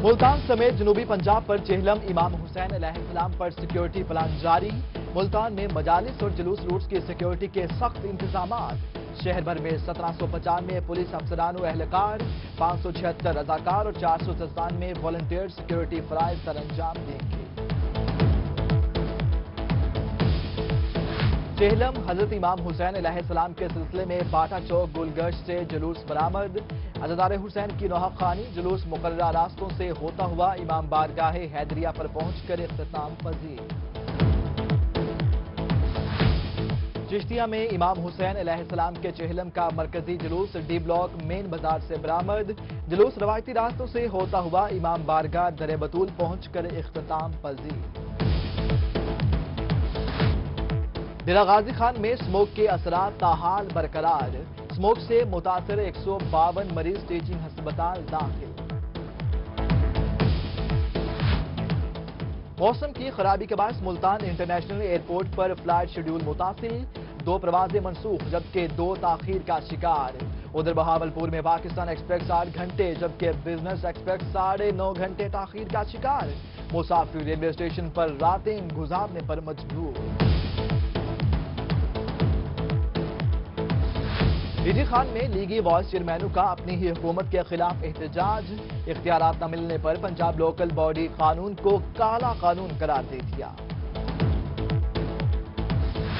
ملتان سمیت جنوبی پنجاب پر چہلم امام حسین علیہ السلام پر سیکیورٹی پلان جاری۔ ملتان میں مجالس اور جلوس روٹس کی سیکیورٹی کے سخت انتظامات۔ شہر بھر میں 1795 پولیس افسران و اہلکار، 576 رضاکار اور 497 والنٹیئر سیکیورٹی فرائض سر انجام دیں گے۔ چہلم حضرت امام حسین علیہ السلام کے سلسلے میں باٹا چوک گلگشت سے جلوس برآمد۔ عزادار حسین کی نوحہ خوانی جلوس مقررہ راستوں سے ہوتا ہوا امام بارگاہ حیدریہ پر پہنچ کر اختتام پذیر۔ چشتیہ میں امام حسین علیہ السلام کے چہلم کا مرکزی جلوس ڈی بلاک مین بازار سے برآمد۔ جلوس روایتی راستوں سے ہوتا ہوا امام بارگاہ در بطول پہنچ کر اختتام پذیر۔ ڈیرہ غازی خان میں اسموک کے اثرات تاحال برقرار۔ اسموک سے متاثر 152 مریض ٹیچنگ ہسپتال داخل۔ موسم کی خرابی کے باعث ملتان انٹرنیشنل ایئرپورٹ پر فلائٹ شیڈول متاثر، 2 پروازیں منسوخ جبکہ 2 تاخیر کا شکار۔ ادھر بہاولپور میں پاکستان ایکسپریس 8 گھنٹے جبکہ بزنس ایکسپریس 9.5 گھنٹے تاخیر کا شکار۔ مسافر ریلوے اسٹیشن پر راتیں گزارنے پر مجبور۔ ڈی جی خان میں لیگی وائس چیئرمینوں کا اپنی ہی حکومت کے خلاف احتجاج۔ اختیارات نہ ملنے پر پنجاب لوکل باڈی قانون کو کالا قانون قرار دے دیا۔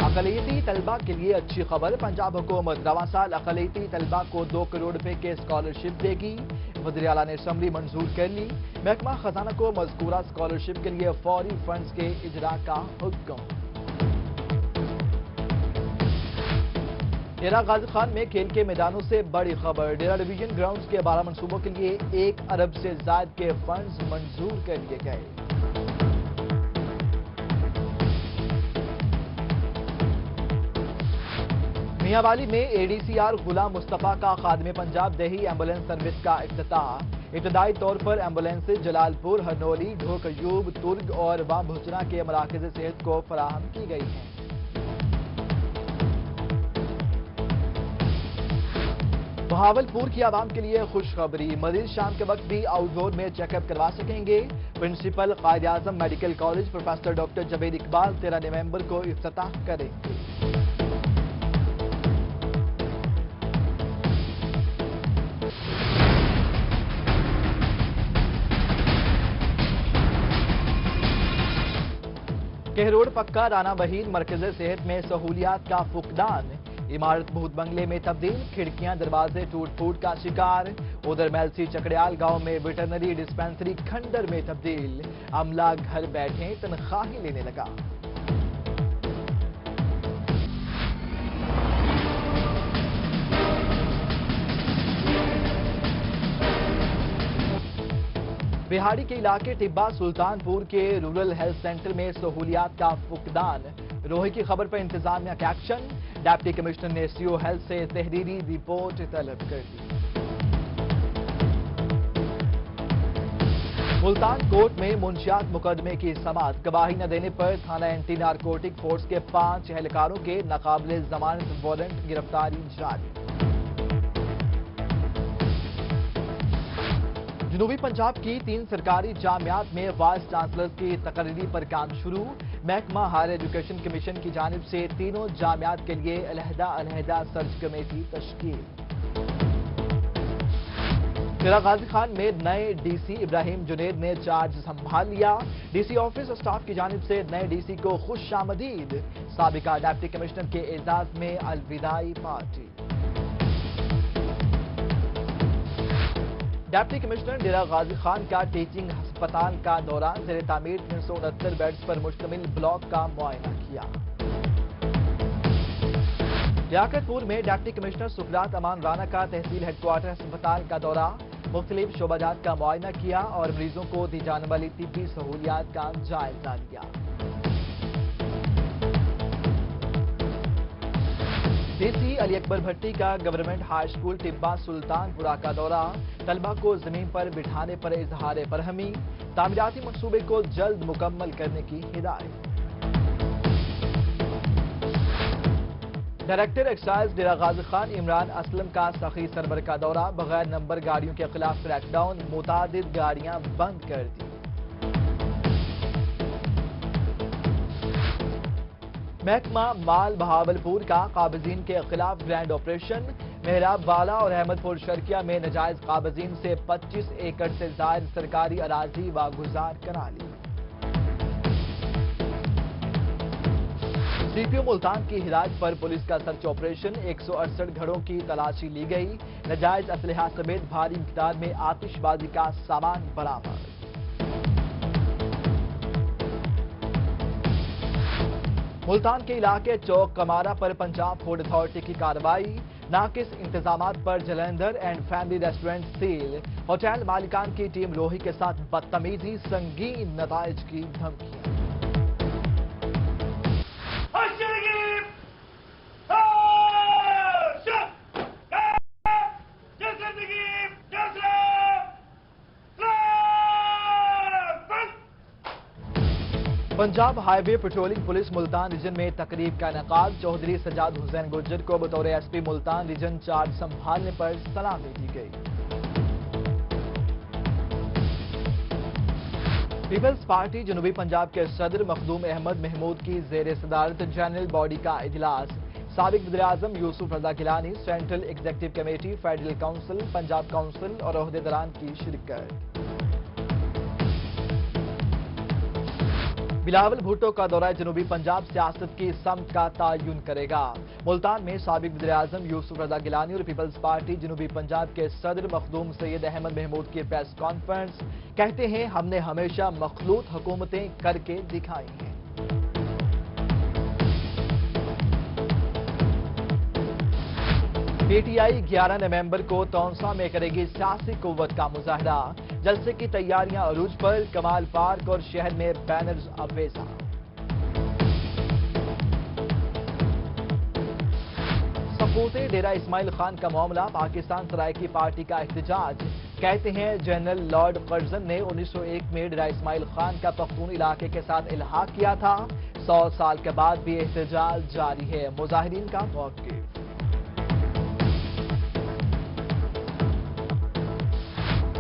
اقلیتی طلبہ کے لیے اچھی خبر، پنجاب حکومت رواں سال اقلیتی طلبہ کو 2 کروڑ روپے کے اسکالرشپ دے گی۔ وزیر اعلیٰ نے اسمبلی منظور کر لی۔ محکمہ خزانہ کو مذکورہ اسکالرشپ کے لیے فوری فنڈز کے اجرا کا حکم۔ ڈیرہ غازی خان میں کھیل کے میدانوں سے بڑی خبر، ڈیرہ ڈویژن گراؤنڈز کے 12 منصوبوں کے لیے 1 ارب سے زائد کے فنڈز منظور کر لیے گئے۔ میاں والی میں اے D C R Ghulam Mustafa کا خادم پنجاب دیہی ایمبولینس سروس کا افتتاح۔ ابتدائی طور پر ایمبولینس جلال پور، ہرنولی، ڈھوک ایوب، ترگ اور وام بھچنا کے مراکز صحت کو فراہم کی گئی ہیں۔ بہاولپور کی عوام کے لیے خوشخبری، مریض شام کے وقت بھی آؤٹ ڈور میں چیک اپ کروا سکیں گے۔ Principal Quaid Azam medical college professor doctor Javed Iqbal 13 نومبر کو افتتاح کریں گے۔ کہروڑ پکا رانا بہین مرکز صحت میں سہولیات کا فقدان، عمارت بھوت بنگلے میں تبدیل، کھڑکیاں دروازے ٹوٹ پھوٹ کا شکار۔ ادھر میلسی چکڑیال گاؤں میں ویٹرنری ڈسپنسری کھنڈر میں تبدیل، عملہ گھر بیٹھے تنخواہیں لینے لگا۔ بہاڑی کے علاقے ٹبہ سلطان پور کے رورل ہیلتھ سینٹر میں سہولیات کا فقدان، روہی کی خبر پر انتظامیہ کا ایکشن، ڈپٹی کمشنر نے سی او ہیلتھ سے تحریری رپورٹ طلب کر دی۔ ملتان کورٹ میں منشیات مقدمے کی سماعت، گواہی نہ دینے پر تھانہ اینٹی نارکوٹک فورس کے 5 اہلکاروں کے ناقابل ضمانت وارنٹ گرفتاری جاری۔ جنوبی پنجاب کی 3 سرکاری جامعات میں وائس چانسلر کی تقرری پر کام شروع، محکمہ ہائر ایجوکیشن کمیشن کی جانب سے تینوں جامعات کے لیے علیحدہ سرچ کمیٹی تشکیل۔ ڈیرہ غازی خان میں نئے ڈی سی ابراہیم جنید نے چارج سنبھال لیا، ڈی سی آفس اور اسٹاف کی جانب سے نئے ڈی سی کو خوش آمدید، سابقہ ڈپٹی کمشنر کے اعزاز میں الوداعی party. Deputy commissioner Dera Ghazi Khan کا ٹیچنگ ہسپتال کا دورہ، زیر تعمیر 369 بیڈز پر مشتمل بلاک کا معائنہ کیا۔ لیاقت پور میں ڈپٹی کمشنر سکرات امان رانا کا تحصیل ہیڈ کوارٹر ہسپتال کا دورہ، مختلف شعبہ جات کا معائنہ کیا اور مریضوں کو دی جانے والی طبی سہولیات کا جائزہ لیا۔ ڈی سی علی اکبر بھٹی کا گورنمنٹ ہائی اسکول ٹبہ سلطان پورہ کا دورہ، طلبہ کو زمین پر بٹھانے پر اظہار برہمی، تعمیراتی منصوبے کو جلد مکمل کرنے کی ہدایت۔ ڈائریکٹر ایکسائز ڈیرہ غازی خان عمران اسلم کا سخی سربر کا دورہ، بغیر نمبر گاڑیوں کے خلاف کریک ڈاؤن، متعدد گاڑیاں بند کر دی۔ محکمہ مال بہاولپور کا قابضین کے خلاف گرینڈ آپریشن، محراب والا اور احمد پور شرکیہ میں ناجائز قابضین سے 25 ایکڑ سے زائد سرکاری اراضی واگزار کرا لی۔ سی پی او ملتان کی ہدایت پر پولیس کا سرچ آپریشن، 168 گھروں کی تلاشی لی گئی، ناجائز اسلحہ سمیت بھاری مقدار میں آتش بازی کا سامان برآمد۔ ملتان کے علاقے چوک کمارا پر پنجاب فوڈ اتھارٹی کی کارروائی، ناقص انتظامات پر Jalandhar and family restaurant seal, hotel مالکان کی ٹیم روہی کے ساتھ بدتمیزی، سنگین نتائج کی دھمکیاں۔ پنجاب ہائی وے پیٹرولنگ پولیس ملتان ریجن میں تقریب کا انعقاد، چودھری سجاد حسین گجر کو بطور S P Multan region charge سنبھالنے پر سلامی دی گئی۔ پیپلز پارٹی جنوبی پنجاب کے صدر مخدوم احمد محمود کی زیر صدارت جنرل باڈی کا اجلاس، سابق وزیر اعظم Yousaf Raza Gilani, central executive committee, federal council, Punjab council اور عہدیداران کی شرکت۔ بلاول بھٹو کا دورہ جنوبی پنجاب سیاست کی سمت کا تعین کرے گا، ملتان میں سابق وزیر اعظم یوسف رضا گیلانی اور پیپلز پارٹی جنوبی پنجاب کے صدر مخدوم سید احمد محمود کی پریس کانفرنس، کہتے ہیں ہم نے ہمیشہ مخلوط حکومتیں کر کے دکھائی ہیں۔ پی ٹی آئی 11 نومبر کو تونسا میں کرے گی سیاسی قوت کا مظاہرہ، جلسے کی تیاریاں عروج پر، کمال پارک اور شہر میں بینرز ابیزاں۔ سپوت ڈیرہ اسماعیل خان کا معاملہ، پاکستان سرائکی پارٹی کا احتجاج، کہتے ہیں جنرل لارڈ کرزن نے 1901 میں ڈیرہ اسماعیل خان کا پختون علاقے کے ساتھ الحاق کیا تھا، 100 سال کے بعد بھی احتجاج جاری ہے، مظاہرین کا موقف۔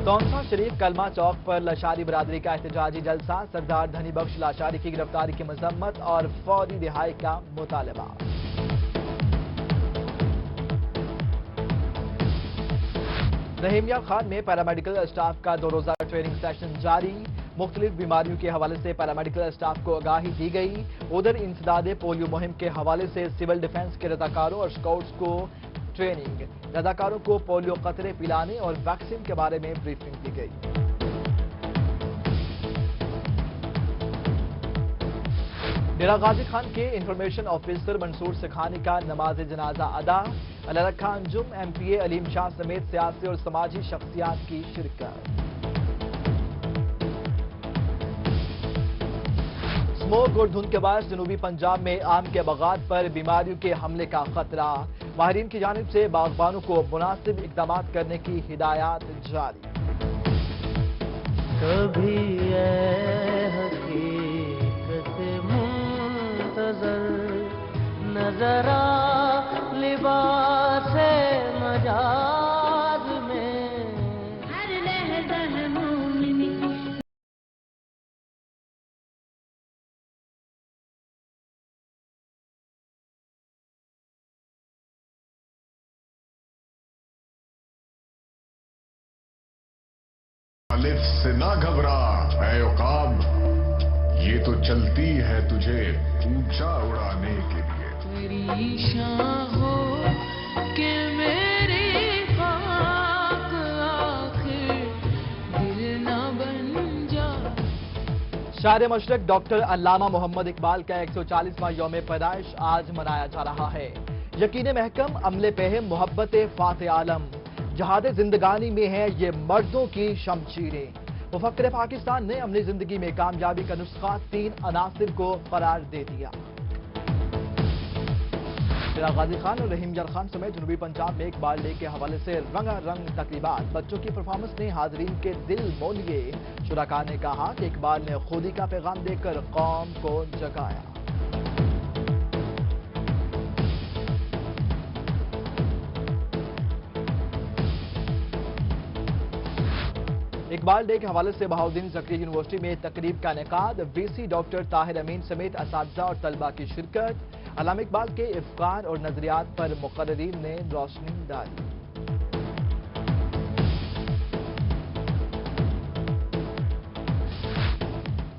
تونسا شریف کلمہ چوک پر لاشاری برادری کا احتجاجی جلسہ، سردار دھنی بخش لاشاری کی گرفتاری کی مذمت اور فوری رہائی کا مطالبہ۔ رحیم یار خان میں پیرامیڈیکل اسٹاف کا 2 روزہ ٹریننگ سیشن جاری، مختلف بیماریوں کے حوالے سے پیرامیڈیکل اسٹاف کو آگاہی دی گئی، ادھر انسداد پولیو مہم کے حوالے سے سول ڈیفنس کے رضاکاروں اور اسکاؤٹس کو ٹریننگ، رضاکاروں کو پولیو قطرے پلانے اور ویکسین کے بارے میں بریفنگ دی گئی۔ ڈیرہ غازی خان کے انفارمیشن آفیسر منصور سکھانی کا نماز جنازہ ادا، اللہ رکھا انجم ایم پی اے علیم شاہ سمیت سیاسی اور سماجی شخصیات کی شرکت۔ اسموگ اور دھند کے باعث جنوبی پنجاب میں آم کے باغات پر بیماریوں کے حملے کا خطرہ، ماہرین کی جانب سے باغبانوں کو مناسب اقدامات کرنے کی ہدایات جاری۔ کبھی اے حقیقت منتظر نظر آ لباس مجاز میں، ہر لحظہ مومنی الف سے نہ گھبرا اے عقاب، یہ تو چلتی ہے تجھے اونچا اڑانے کے لیے۔ تیری شان ہو کہ میری خاک آخر دل نہ بن جا۔ شاعر مشرق ڈاکٹر علامہ محمد اقبال کا 140واں یوم پیدائش آج منایا جا رہا ہے۔ یقین محکم عملے پہ ہے محبت فاتح عالم، جہاد زندگانی میں ہیں یہ مردوں کی شمشیریں۔ مفکر پاکستان نے اپنی زندگی میں کامیابی کا نسخہ 3 عناصر کو قرار دے دیا۔ ڈیرہ غازی خان اور رحیم یار خان سمیت جنوبی پنجاب میں اقبال ڈے کے حوالے سے رنگا رنگ تقریبات، بچوں کی پرفارمنس نے حاضرین کے دل مول لیے۔ شرکاء نے کہا کہ اقبال نے خودی کا پیغام دے کر قوم کو جگایا۔ इकबाल डे के हवाले से बहाउद्दीन ज़करिया यूनिवर्सिटी में तकरीब का इनेकाद, वीसी डॉक्टर ताहिर अमीन समेत असातिज़ा और तलबा की शिरकत। अल्लामा इकबाल के अफकार और नजरियात पर मुक़र्रिरीन ने रोशनी डाली।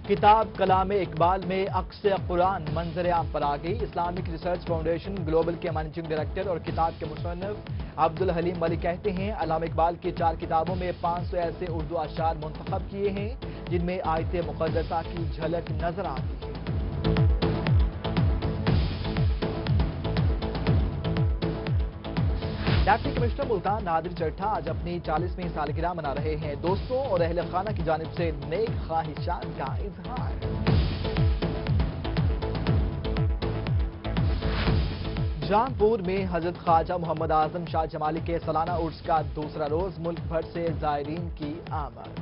किताब कलाम इकबाल में अक्स कुरान मंजर आम पर आ गई। इस्लामिक रिसर्च फाउंडेशन ग्लोबल के मैनेजिंग डायरेक्टर और किताब के मुसन्निफ अब्दुल हलीम मलिक कहते हैं, अल्लामा इकबाल की 4 किताबों में 500 ऐसे उर्दू अशार मुंतखब किए हैं जिनमें आयत मुक़द्दसा की झलक नजर आती है। डिप्टी कमिश्नर मुल्तान नादिर चट्ठा आज अपनी 40वीं सालगिरह मना रहे हैं। दोस्तों और अहले खाना की जानिब से नेक ख्वाहिशात का इजहार। जहांपुर में हजरत ख्वाजा मोहम्मद आजम शाह जमाली के सालाना उर्स का दूसरा रोज, मुल्क भर से जायरीन की आमद।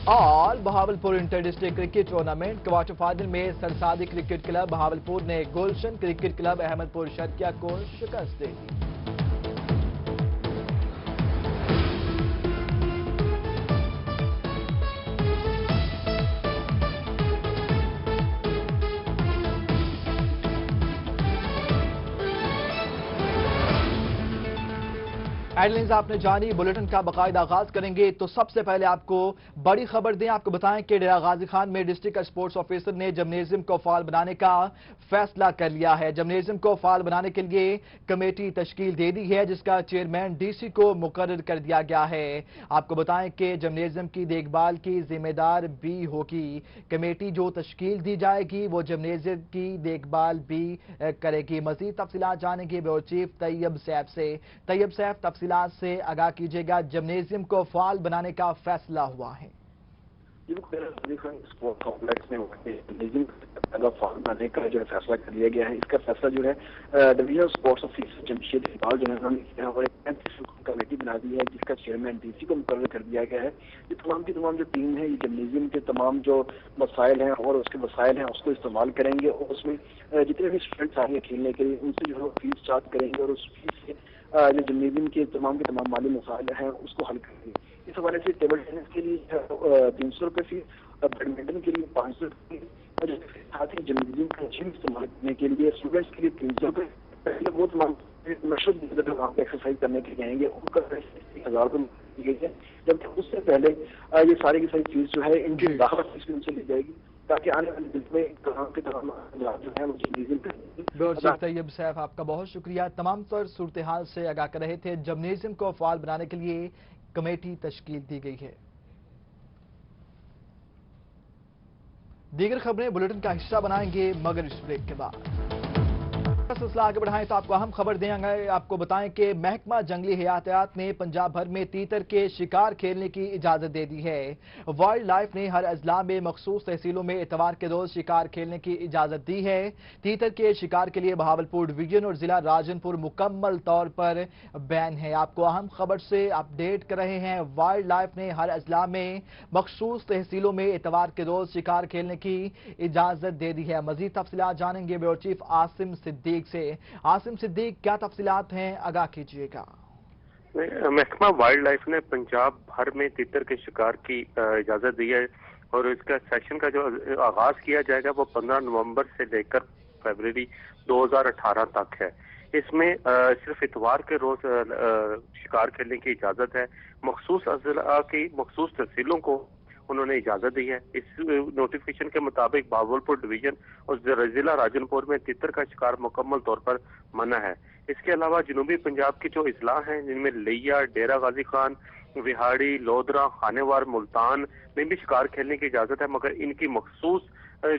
और Bahawalpur inter district cricket tournament quarter final में सरसादी क्रिकेट क्लब बहावलपुर ने गुलशन क्रिकेट क्लब अहमदपुर शर्किया को शिकस्त दे दी। हेडलाइंस आपने जानी, बुलेटिन का बाकायदा आगाज करेंगे तो सबसे पहले आपको बड़ी खबर दें। आपको बताएं कि डेरा गाजी खान में डिस्ट्रिक्ट स्पोर्ट्स ऑफिसर ने जिम्नेजियम को फाल बनाने का फैसला कर लिया है। जिम्नेजियम को फाल बनाने के लिए कमेटी तश्कील दे दी है, जिसका चेयरमैन डीसी को मुकर्रर कर दिया गया है। आपको बताएं कि जिम्नेजियम की देखभाल की जिम्मेदार भी होगी। कमेटी जो तश्कील दी जाएगी वो जिम्नेजियम की देखभाल भी करेगी। मजीद तफसीलात जानेंगे ब्यूरो चीफ तैयब सैफ से। तैयब सैफ, तफसीलात से आगाह कीजिएगा, जिम्नेजियम को फाल बनाने का फैसला हुआ है। स्पोर्ट्स कॉम्प्लेक्स में फाल बनाने का जो है फैसला कर लिया गया है। इसका फैसला जो है divisional sports officer Jamshed Iqbal जो है उन्होंने किया और एक कमेटी बना दी है, जिसका चेयरमैन डीसी को मुकर्रर कर दिया गया है। ये तमाम की तमाम जो टीम है, ये जिम्नेजियम के तमाम जो मसाइल हैं और उसके वसाइल हैं उसको इस्तेमाल करेंगे और उसमें जितने भी स्टूडेंट्स आएंगे खेलने के लिए उनसे जो है फीस चार्ज करेंगे और उस फीस से जो जिम्नेजियम के तमाम माली मसाइल हैं उसको हल करेंगे। इस हवाले से टेबल टेनिस के लिए 300 रुपये फीस, बैडमिंटन के लिए 500 रुपये और साथ ही जिम्नेजियम का जिम इस्तेमाल करने के लिए स्टूडेंट्स के लिए 300 रुपये। पहले वो तमाम मशहूर वहाँ पे एक्सरसाइज करने के लिए आएंगे उनका 1000 रुपये दी गई है, जबकि उससे पहले ये सारी की सारी फीस जो है इनकी दाखिला फीस भी उनसे ली जाएगी ताकि आने वाले दिन में तमाम के तमाम जो है वो जिम्नेजियम। तैयब सैफ, आपका बहुत शुक्रिया। तमाम तर सूरत हाल से आगाह कर रहे थे। जिम्नेजियम को फाल बनाने के लिए कमेटी तश्कील दी गई है। दीगर खबरें बुलेटिन का हिस्सा बनाएंगे मगर इस ब्रेक के बाद। सिलसिला आगे बढ़ाएं तो आपको अहम खबर देंगे। आपको बताएं कि महकमा जंगली हयातियात ने पंजाब भर में तीतर के शिकार खेलने की इजाजत दे दी है। वाइल्ड लाइफ ने हर अजला में मखसूस तहसीलों में इतवार के रोज शिकार खेलने की इजाजत दी है। तीतर के शिकार के लिए बहावलपुर डिवीजन और जिला राजनपुर मुकम्मल तौर पर बैन है। आपको अहम खबर से अपडेट कर रहे हैं। वाइल्ड लाइफ ने हर अजला में मखसूस तहसीलों में इतवार के रोज शिकार खेलने की इजाजत दे दी है। मजीद तफसीलात जानेंगे ब्यूरो चीफ आसिम सिद्दीक से। आसिम सिद्दीक, क्या तफसीलात हैं, आगाह कीजिएगा। महकमा वाइल्ड लाइफ ने पंजाब भर में तीतर के शिकार की इजाजत दी है और इसका सेशन का जो आगाज किया जाएगा वो 15 नवंबर से लेकर फरवरी 2018 तक है। इसमें सिर्फ इतवार के रोज शिकार खेलने की इजाजत है। मखसूस अजला की मखसूस तहसीलों को उन्होंने इजाजत दी है। इस नोटिफिकेशन के मुताबिक बहावलपुर डिवीजन और जिला राजनपुर में तीतर का शिकार मुकम्मल तौर पर मना है। इसके अलावा जनूबी पंजाब की जो अजला हैं जिनमें लिया, डेरा गाजी खान, विहाड़ी, लोधरा, खानेवार, मुल्तान में भी शिकार खेलने की इजाजत है, मगर इनकी मखसूस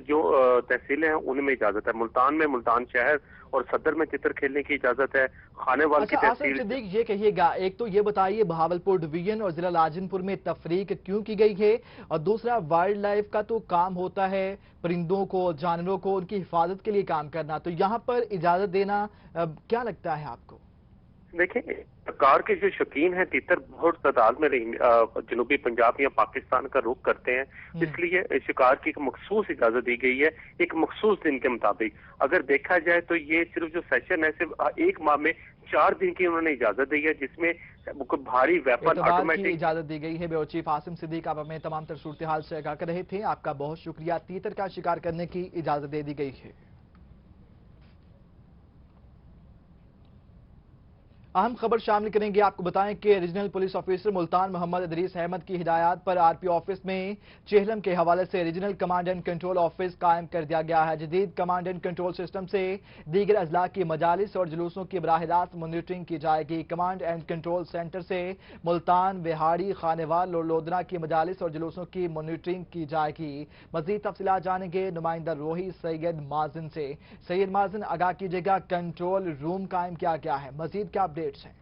जो तहसीलें हैं उनमें इजाजत है। मुल्तान में मुल्तान शहर और सदर में तीतर खेलने की इजाजत है। खानेवाल की तहसील। सिद्दीक, ये कहिएगा, एक तो ये बताइए बहावलपुर डिवीजन और जिला राजनपुर में तफरीक क्यों की गई है, और दूसरा वाइल्ड लाइफ का तो काम होता है परिंदों को, जानवरों को उनकी हिफाजत के लिए काम करना, तो यहाँ पर इजाजत देना क्या लगता है आपको? دیکھیں شکار کے جو شوقین ہیں تیتر بہت تعداد میں جنوبی پنجاب یا پاکستان کا رخ کرتے ہیں، اس لیے شکار کی ایک مخصوص اجازت دی گئی ہے ایک مخصوص دن کے مطابق۔ اگر دیکھا جائے تو یہ صرف جو سیشن ہے صرف ایک ماہ میں 4 دن کی انہوں نے اجازت دی ہے، جس میں بھاری ویپن اتوار کی آٹومیٹک اجازت دی گئی ہے۔ بیورو چیف عاصم صدیق آپ ہمیں تمام تر صورتحال سے آگاہ کر رہے تھے، آپ کا بہت شکریہ۔ تیتر کا شکار کرنے کی اجازت دے دی گئی ہے۔ اہم خبر شامل کریں گے، آپ کو بتائیں کہ ریجنل پولیس آفیسر ملتان محمد ادریس احمد کی ہدایات پر آر پی آفس میں چہلم کے حوالے سے regional command and control office قائم کر دیا گیا ہے۔ جدید کمانڈ اینڈ کنٹرول سسٹم سے دیگر اضلاع کی مجالس اور جلوسوں کی براہ راست مانیٹرنگ کی جائے گی۔ کمانڈ اینڈ کنٹرول سینٹر سے ملتان، وہاڑی، خانیوال اور لودھنا کی مجالس اور جلوسوں کی مانیٹرنگ کی جائے گی۔ مزید تفصیلات جانیں گے نمائندہ روحی سید مازن سے۔ سید مازن آگاہ کیجیے گا، کنٹرول روم قائم کیا گیا ہے، مزید کیا اپڈیٹس ہیں؟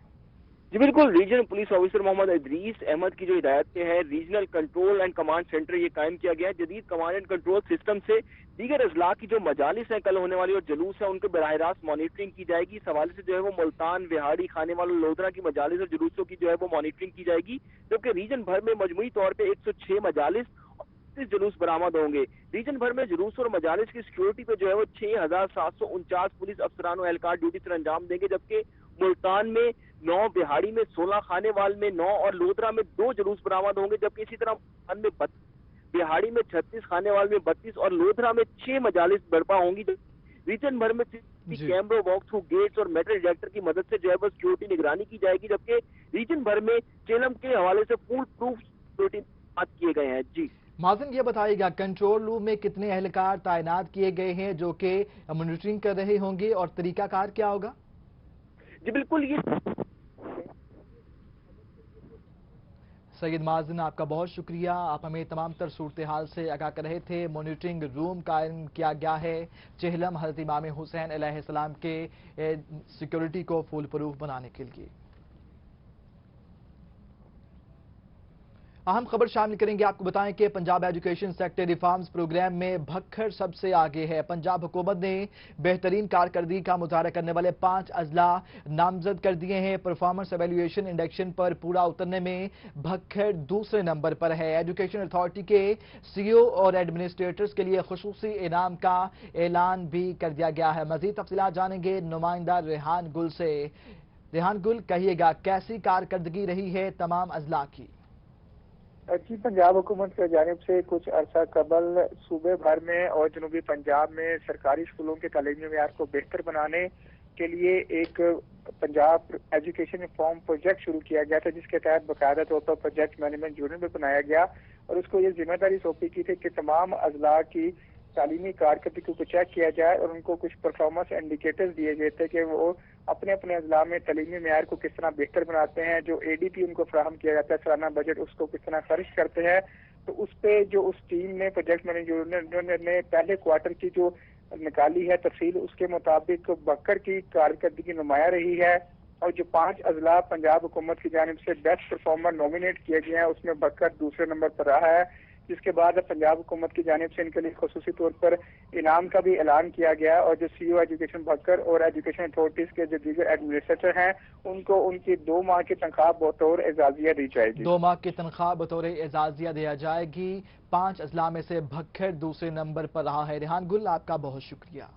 جی بالکل، ریجنل پولیس آفیسر محمد ادریس احمد کی جو ہدایت پہ ہے regional control and command centre یہ قائم کیا گیا ہے۔ جدید کمانڈ اینڈ کنٹرول سسٹم سے دیگر اضلاع کی جو مجالس ہیں کل ہونے والی اور جلوس ہیں ان کے براہ راست مانیٹرنگ کی جائے گی۔ اس حوالے سے جو ہے وہ ملتان، وہاڑی، خانیوال اور لودھنا کی مجالس اور جلوسوں کی جو ہے وہ مانیٹرنگ کی جائے گی، جبکہ ریجن بھر میں مجموعی طور پہ 106 مجالس اور جلوس برآمد ہوں گے۔ ریجن بھر میں جلوس اور مجالس کی سیکیورٹی پہ جو ہے وہ 6749 پولیس افسران و اہلکار ڈیوٹی سر انجام دیں گے، جبکہ ملتان میں 9، بہاڑی میں 16، خانیوال میں 9 اور لودھرا میں 2 جلوس برآمد ہوں گے، جبکہ اسی طرح ملتان میں 32، بہاڑی میں 36، خانیوال میں 32 اور لودھرا میں 6 مجالس برپا ہوں گی۔ ریجن بھر میں کیمروں، واک تھرو گیٹس اور میٹل ڈیٹیکٹر کی مدد سے جو ہے وہ سیکیورٹی نگرانی کی جائے گی، جبکہ ریجن بھر میں چیلم کے حوالے سے فول پروف سیکیورٹی کیے گئے ہیں۔ جی مازن یہ بتائیے گا، کنٹرول روم میں کتنے اہلکار تعینات کیے گئے ہیں جو کہ مانیٹرنگ کر رہے ہوں گے اور طریقہ کار کیا ہوگا؟ جی بالکل، یہ سید مازن آپ کا بہت شکریہ، آپ ہمیں تمام تر صورتحال سے آگاہ کر رہے تھے۔ مانیٹرنگ روم قائم کیا گیا ہے چہلم حضرت امام حسین علیہ السلام کے سیکیورٹی کو فول پروف بنانے کے لیے۔ اہم خبر شامل کریں گے، آپ کو بتائیں کہ Punjab education sector reforms programme میں بھکھڑ سب سے آگے ہے۔ پنجاب حکومت نے بہترین کارکردگی کا مظاہرہ کرنے والے 5 اضلاع نامزد کر دیے ہیں۔ پرفارمنس ایویلویشن انڈیکشن پر پورا اترنے میں بھکھڑ دوسرے نمبر پر ہے۔ ایجوکیشن اتھارٹی کے سی او اور ایڈمنسٹریٹرز کے لیے خصوصی انعام کا اعلان بھی کر دیا گیا ہے۔ مزید تفصیلات جانیں گے نمائندہ ریحان گل سے۔ ریحان گل، کہیے گا کیسی کارکردگی رہی ہے تمام اضلاع کی؟ جی، پنجاب حکومت کی جانب سے کچھ عرصہ قبل صوبے بھر میں اور جنوبی پنجاب میں سرکاری اسکولوں کے تعلیمی معیار کو بہتر بنانے کے لیے ایک پنجاب ایجوکیشن ریفارم پروجیکٹ شروع کیا گیا تھا، جس کے تحت باقاعدہ طور پر پروجیکٹ مینجمنٹ یونٹ بھی بنایا گیا اور اس کو یہ ذمہ داری سونپی کی تھی کہ تمام اضلاع کی تعلیمی کارکردگی کو چیک کیا جائے اور ان کو کچھ پرفارمنس انڈیکیٹرز دیے گئے تھے کہ وہ اپنے اپنے اضلاع میں تعلیمی معیار کو کس طرح بہتر بناتے ہیں۔ جو اے ڈی پی ان کو فراہم کیا جاتا ہے سالانہ بجٹ، اس کو کس طرح خرچ کرتے ہیں۔ تو اس پہ جو اس ٹیم نے پروجیکٹ مینیجر نے پہلے کوارٹر کی جو نکالی ہے تفصیل، اس کے مطابق بکر کی کارکردگی نمایاں رہی ہے اور جو 5 اضلاع پنجاب حکومت کی جانب سے بیسٹ پرفارمر نومینیٹ کیے گئے ہیں اس میں بکر دوسرے نمبر پر رہا ہے، جس کے بعد پنجاب حکومت کی جانب سے ان کے لیے خصوصی طور پر انعام کا بھی اعلان کیا گیا اور جو سی او ایجوکیشن بکر اور ایجوکیشن اتھارٹیز کے جو دیگر ایڈمنسٹریٹر ہیں ان کو ان کی 2 ماہ کی تنخواہ بطور اعزازیہ دی جائے گی۔ 2 ماہ کی تنخواہ بطور اعزازیہ دیا جائے گی۔ 5 اضلاع میں سے بھکھڑ دوسرے نمبر پر رہا ہے۔ ریحان گل، آپ کا بہت شکریہ۔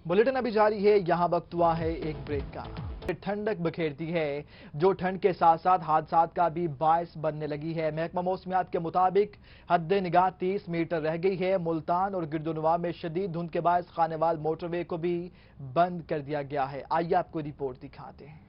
بلیٹن ابھی جاری ہے، یہاں وقت ہوا ہے ایک بریک کا۔ ٹھنڈک بکھیرتی ہے جو ٹھنڈ کے ساتھ ساتھ حادثات کا بھی باعث بننے لگی ہے۔ محکمہ موسمیات کے مطابق حد نگاہ 30 میٹر رہ گئی ہے۔ ملتان اور گردونواں میں شدید دھند کے باعث خانیوال موٹر وے کو بھی بند کر دیا گیا ہے۔ آئیے آپ کو رپورٹ دکھاتے ہیں۔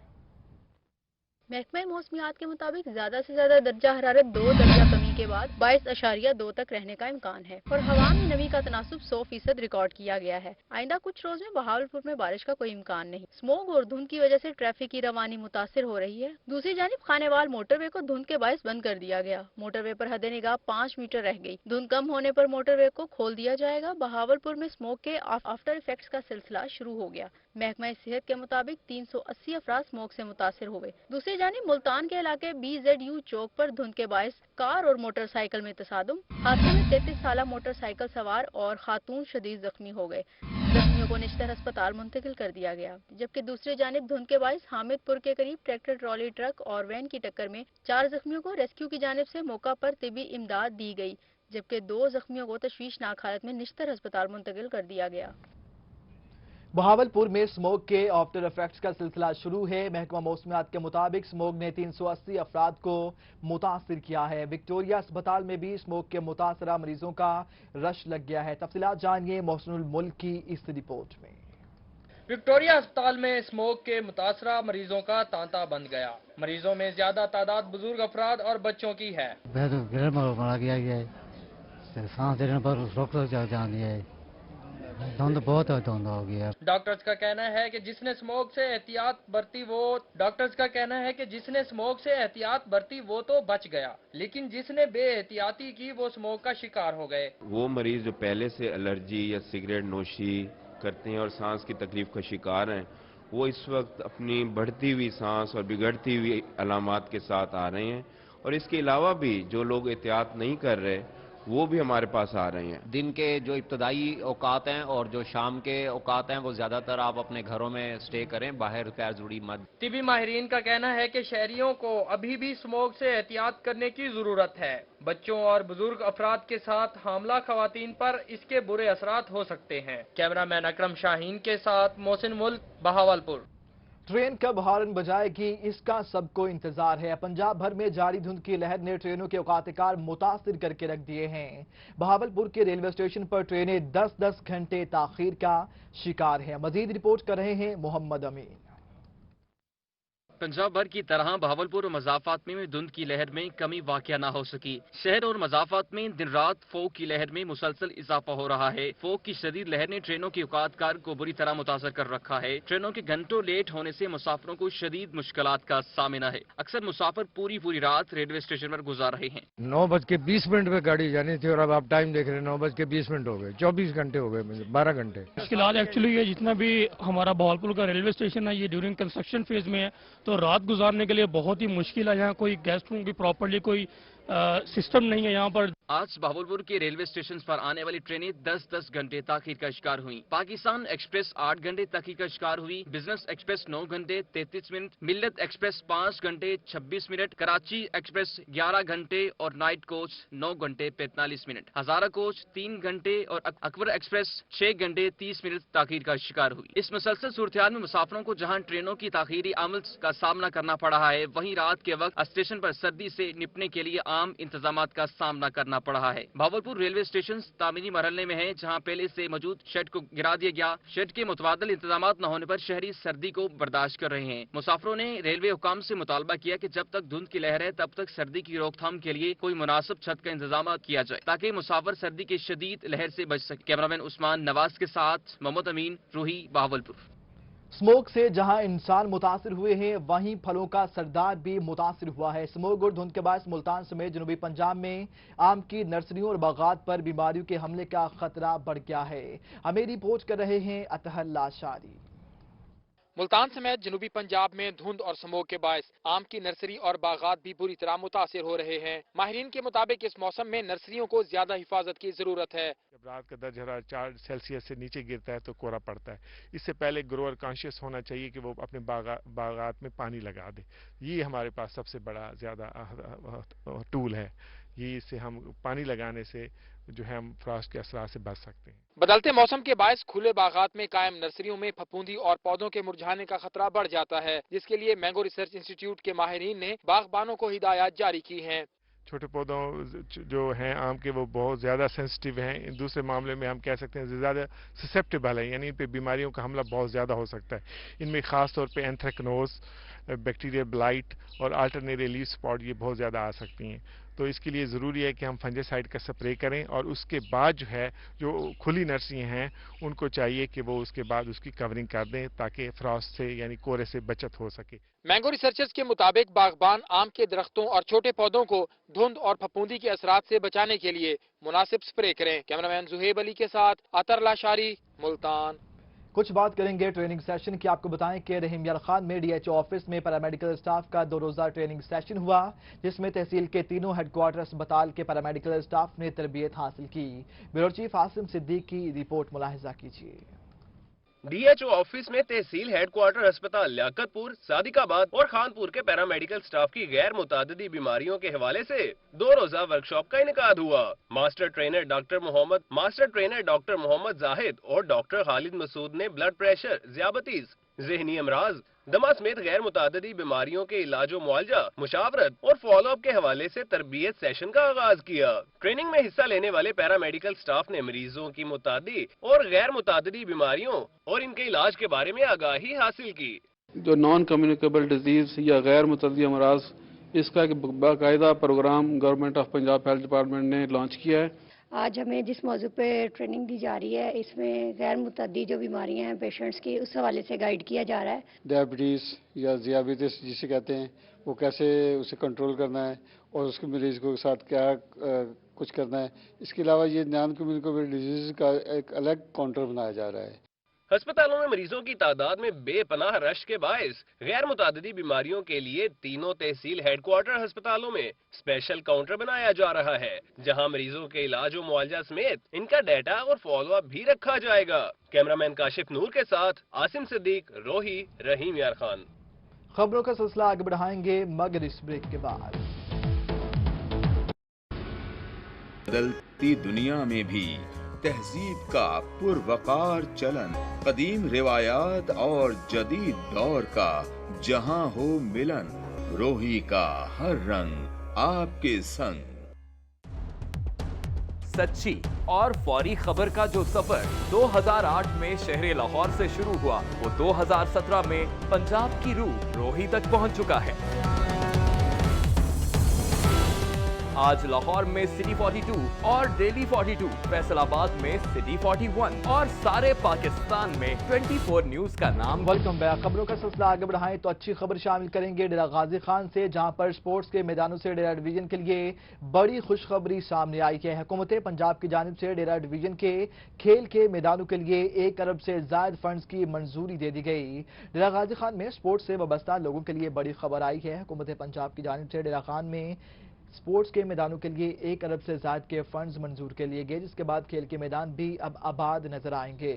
محکمہ موسمیات کے مطابق زیادہ سے زیادہ درجہ حرارت 2 درجہ کمی کے بعد 22.2 تک رہنے کا امکان ہے اور ہوا میں نمی کا تناسب 100% ریکارڈ کیا گیا ہے۔ آئندہ کچھ روز میں بہاولپور میں بارش کا کوئی امکان نہیں۔ اسموگ اور دھند کی وجہ سے ٹریفک کی روانی متاثر ہو رہی ہے۔ دوسری جانب خانیوال موٹر وے کو دھند کے باعث بند کر دیا گیا۔ موٹر وے پر حد نگاہ 5 میٹر رہ گئی۔ دھند کم ہونے پر موٹر وے کو کھول دیا جائے گا۔ بہاولپور میں اسموگ کے آفٹر ایفیکٹس کا سلسلہ شروع ہو گیا۔ محکمہ صحت کے مطابق 380 افراد اسموگ سے متاثر ہوئے۔ دوسری جانب ملتان کے علاقے BZU چوک پر دھند کے باعث کار اور मोटर साइकिल में तसादुम। हादसे में 33 साला मोटरसाइकिल सवार और खातून शदीद जख्मी हो गए। जख्मियों को निश्तर अस्पताल मुंतकिल कर दिया गया, जबकि दूसरी जानिब धुंध के बाइस हामिदपुर के करीब ट्रैक्टर, ट्रॉली, ट्रक और वैन की टक्कर में 4 जख्मियों को रेस्क्यू की जानिब से मौका पर तिबी इमदाद दी गई, जबकि 2 जख्मियों को तशवीशनाक हालत में निश्तर अस्पताल मुंतकिल कर दिया गया। बहावलपुर में स्मोक के आफ्टर इफेक्ट्स का सिलसिला शुरू है। महकमा मौसमियात के मुताबिक स्मोक ने 380 अफराद को मुतासिर किया है। विक्टोरिया अस्पताल में भी स्मोक के मुतासरा मरीजों का रश लग गया है। तफसीलात जानिए मोहसिनुल मुल्क की इस रिपोर्ट में। विक्टोरिया अस्पताल में स्मोक के मुतासरा मरीजों का तांता बंद गया। मरीजों में ज्यादा तादाद बुजुर्ग अफराद और बच्चों की है। सांस लेने पर धुंध बहुत धुंध हो गया। डॉक्टर्स का कहना है कि जिसने स्मोक से एहतियात बरती वो तो बच गया, लेकिन जिसने बेएहतियाती की वो स्मोक का शिकार हो गए। वो मरीज जो पहले से एलर्जी या सिगरेट नोशी करते हैं और सांस की तकलीफ का शिकार हैं, वो इस वक्त अपनी बढ़ती हुई सांस और बिगड़ती हुई अलामात के साथ आ रहे हैं। और इसके अलावा भी जो लोग एहतियात नहीं कर रहे वो भी हमारे पास आ रहे हैं। दिन के जो इब्तदाई औकात हैं और जो शाम के औकात हैं वो ज्यादातर आप अपने घरों में स्टे करें, बाहर पैर जुड़ी मत। तिबी माहिरीन का कहना है कि शहरियों को अभी भी स्मोक से एहतियात करने की जरूरत है। बच्चों और बुजुर्ग अफराद के साथ हामला खवातीन पर इसके बुरे असरात हो सकते हैं। कैमरामैन अकरम शाहीन के साथ मोहसिन मुल्क, बहावलपुर। ट्रेन कब हॉर्न बजाएगी, इसका सबको इंतजार है। पंजाब भर में जारी धुंध की लहर ने ट्रेनों के औकात-ए-कार मुतासिर करके रख दिए हैं। बहावलपुर के रेलवे स्टेशन पर ट्रेनें 10-10 घंटे ताखीर का शिकार हैं। मजीद रिपोर्ट कर रहे हैं मोहम्मद अमीन। पंजाब भर की तरह बहावलपुर और मजाफात में धुंध की लहर में कमी वाक़या न हो सकी। शहर और मजाफात में दिन रात फोग की लहर में मुसलसल इजाफा हो रहा है। फोग की शदीद लहर ने ट्रेनों की औकात-कार को बुरी तरह मुतासर कर रखा है। ट्रेनों के घंटों लेट होने से मुसाफिरों को शदीद मुश्किलात का सामना है। अक्सर मुसाफिर पूरी रात रेलवे स्टेशन पर गुजार रहे हैं। 9:20 पे गाड़ी जानी थी और अब आप टाइम देख रहे हैं 9:20 हो गए। 24 घंटे हो गए, 12 घंटे। मुश्किलात एक्चुअली ये जितना भी हमारा बहावलपुर का रेलवे स्टेशन है ये ड्यूरिंग कंस्ट्रक्शन फेज में है, तो रात गुजारने के लिए बहुत ही मुश्किल है। यहाँ कोई गेस्ट रूम की प्रॉपर्ली कोई सिस्टम नहीं है यहाँ पर। आज बहावलपुर के रेलवे स्टेशन पर आने वाली ट्रेनें 10-10 घंटे ताखीर का शिकार हुई। पाकिस्तान एक्सप्रेस 8 घंटे ताखीर का शिकार हुई। बिजनेस एक्सप्रेस 9 घंटे 33 मिनट, मिल्लत एक्सप्रेस 5 घंटे 26 मिनट, कराची एक्सप्रेस 11 घंटे और नाइट कोच 9 घंटे 45 मिनट, हजारा कोच 3 घंटे और अकबर एक्सप्रेस 6 घंटे 30 मिनट ताखीर का शिकार हुई। इस मुसलसल सूरत में मुसाफिरों को जहाँ ट्रेनों की ताखीरी अमल का सामना करना पड़ रहा है, वहीं रात के वक्त स्टेशन पर सर्दी से निपटने के लिए आम इंतजामात का सामना करना पड़ रहा है। भावलपुर रेलवे स्टेशन तामीरी मरहले में है, जहां पहले से मौजूद शेड को गिरा दिया गया। शेड के मुतबादल इंतजामात न होने पर शहरी सर्दी को बर्दाश्त कर रहे हैं। मुसाफिरों ने रेलवे हुकाम से मुतालबा किया कि जब तक धुंध की लहर है तब तक सर्दी की रोकथाम के लिए कोई मुनासिब छत का इंतजाम किया जाए, ताकि मुसाफिर सर्दी की शदीद लहर से बच सके। कैमरामैन उस्मान नवाज के साथ मोहम्मद अमीन, रूही, बहावलपुर। स्मोक से जहां इंसान मुतासिर हुए हैं, वहीं फलों का सरदार भी मुतासिर हुआ है। स्मोक और धुंध के बायस मुल्तान समेत जनूबी पंजाब में आम की नर्सरियों और बागात पर बीमारियों के हमले का खतरा बढ़ गया है। हमें रिपोर्ट कर रहे हैं अतहर लाशारी। मुल्तान समेत जनूबी पंजाब में धुंध और स्मोक के बायस आम की नर्सरी और बागात भी बुरी तरह मुतासिर हो रहे हैं। माहिरीन के मुताबिक इस मौसम में नर्सरियों को ज्यादा हिफाजत की जरूरत है। जब रात का दर्जा हरारत 4 सेल्सियस से नीचे गिरता है तो कोहरा पड़ता है। इससे पहले ग्रोअर कॉन्शियस होना चाहिए कि वो अपने बागात में पानी लगा दे। ये हमारे पास सबसे बड़ा ज्यादा टूल है। ये इससे हम पानी लगाने से जो है हम फ्रॉस्ट के असरात से बच सकते हैं। बदलते मौसम के बायस खुले बागात में कायम नर्सरियों में फफूंदी और पौधों के मुरझाने का खतरा बढ़ जाता है, जिसके लिए मैंगो रिसर्च इंस्टीट्यूट के माहिरीन ने बागबानों को हिदायत जारी की हैं। छोटे पौधों जो हैं आम के वो बहुत ज़्यादा सेंसिटिव हैं। दूसरे मामले में हम कह सकते हैं ज़्यादा ससेप्टेबल है, यानी इन पे बीमारियों का हमला बहुत ज़्यादा हो सकता है। इनमें ख़ास तौर पे एंथ्रेक्नोज, बैक्टीरियल ब्लाइट और अल्टरनेरियल लीफ स्पॉट ये बहुत ज़्यादा आ सकती हैं। तो इसके लिए ज़रूरी है कि हम फंजासाइड का स्प्रे करें और उसके बाद जो है जो खुली नर्सरी हैं उनको चाहिए कि वो उसके बाद उसकी कवरिंग कर दें ताकि फ्रॉस्ट से यानी कोहरे से बचत हो सके। मैंगो रिसर्चर्स के मुताबिक बागबान आम के दरख्तों और छोटे पौधों को धुंध और फफूंदी के असरात से बचाने के लिए मुनासिब स्प्रे करें। कैमरामैन जुहेब अली के साथ अतर लाशारी, मुल्तान। کچھ بات کریں گے ٹریننگ سیشن کی. آپ کو بتائیں کہ رحیم یار خان میں ڈی ایچ او آفس میں پیرامیڈیکل اسٹاف کا 2 روزہ ٹریننگ سیشن ہوا، جس میں تحصیل کے تینوں ہیڈ کوارٹر اسپتال کے پیرامیڈیکل اسٹاف نے تربیت حاصل کی. بیورو چیف عاصم صدیق کی رپورٹ ملاحظہ کیجیے. ڈی ایچ او آفس میں تحصیل ہیڈ کوارٹر اسپتال لیاقت پور، صادق آباد اور خانپور کے پیرامیڈیکل سٹاف کی غیر متعددی بیماریوں کے حوالے سے 2 روزہ ورکشاپ کا انعقاد ہوا. ماسٹر ٹرینر ڈاکٹر محمد زاہد اور ڈاکٹر خالد مسعود نے بلڈ پریشر، ذیابیطس، ذہنی امراض، دمہ سمیت غیر متعددی بیماریوں کے علاج و معالجہ، مشاورت اور فالو اپ کے حوالے سے تربیت سیشن کا آغاز کیا. ٹریننگ میں حصہ لینے والے پیرامیڈیکل سٹاف نے مریضوں کی متعدی اور غیر متعددی بیماریوں اور ان کے علاج کے بارے میں آگاہی حاصل کی. جو نان کمیونیکیبل ڈیزیز یا غیر متعدی امراض، اس کا ایک باقاعدہ programme government of Punjab health department نے لانچ کیا ہے. آج ہمیں جس موضوع پہ ٹریننگ دی جا رہی ہے، اس میں غیر متعدی جو بیماریاں ہیں پیشنٹس کی، اس حوالے سے گائیڈ کیا جا رہا ہے. ڈائبٹیز یا ذیابیطس جسے کہتے ہیں، وہ کیسے اسے کنٹرول کرنا ہے اور اس کے مریض کو ساتھ کیا کچھ کرنا ہے. اس کے علاوہ یہ نان کمیونیکیبل ڈیزیز کا ایک الگ کاؤنٹر بنایا جا رہا ہے. ہسپتالوں میں مریضوں کی تعداد میں بے پناہ رش کے باعث غیر متعددی بیماریوں کے لیے تینوں تحصیل ہیڈ کوارٹر ہسپتالوں میں اسپیشل کاؤنٹر بنایا جا رہا ہے، جہاں مریضوں کے علاج و معالجہ سمیت ان کا ڈیٹا اور فالو اپ بھی رکھا جائے گا. کیمرامین کاشف نور کے ساتھ عاصم صدیق، روہی، رحیم یار خان. خبروں کا سلسلہ آگے بڑھائیں گے مگر اس بریک کے بعد. بدلتی دنیا میں بھی تہذیب کا پروقار چلن، قدیم روایات اور جدید دور کا جہاں ہو ملن، روہی کا ہر رنگ آپ کے سنگ. سچی اور فوری خبر کا جو سفر 2008 میں شہر لاہور سے شروع ہوا، وہ 2017 میں پنجاب کی روح روہی تک پہنچ چکا ہے. آج لاہور میں سٹی 42 اور ڈیلی 42، فیصل آباد میں سٹی 41 اور سارے پاکستان میں 24 نیوز کا نام. Welcome back. خبروں کا سلسلہ آگے بڑھائیں تو اچھی خبر شامل کریں گے ڈیرہ غازی خان سے، جہاں پر سپورٹس کے میدانوں سے ڈیرہ ڈویژن کے لیے بڑی خوشخبری سامنے آئی ہے. حکومت پنجاب کی جانب سے ڈیرہ ڈویژن کے کھیل کے میدانوں کے لیے 1 ارب سے زائد فنڈز کی منظوری دے دی گئی. ڈیرہ غازی خان میں سپورٹس سے وابستہ لوگوں کے لیے بڑی خبر آئی ہے. حکومت پنجاب کی جانب سے ڈیرہ خان میں سپورٹس کے میدانوں کے لیے 1 ارب سے زائد کے فنڈز منظور کر لیے گئے، جس کے بعد کھیل کے میدان بھی اب آباد نظر آئیں گے.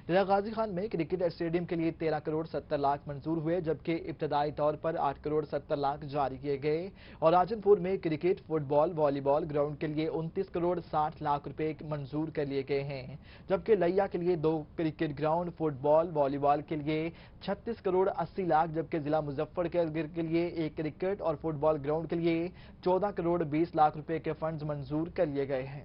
ڈیرہ غازی خان میں کرکٹ اسٹیڈیم کے لیے 13 کروڑ 70 لاکھ منظور ہوئے، جبکہ ابتدائی طور پر 8 کروڑ 70 لاکھ جاری کیے گئے. اور راجن پور میں کرکٹ، فٹ بال، والی بال گراؤنڈ کے لیے 29 کروڑ 60 لاکھ روپے منظور کر لیے گئے ہیں، جبکہ لیا کے لیے 2 کرکٹ گراؤنڈ، فٹ بال، والی بال کے لیے 36 کروڑ 80 لاکھ، جبکہ ضلع مظفر کے لیے 1 کرکٹ اور فٹ بال گراؤنڈ کے لیے 14 کروڑ 20 لاکھ روپے کے فنڈز منظور کر لیے گئے ہیں.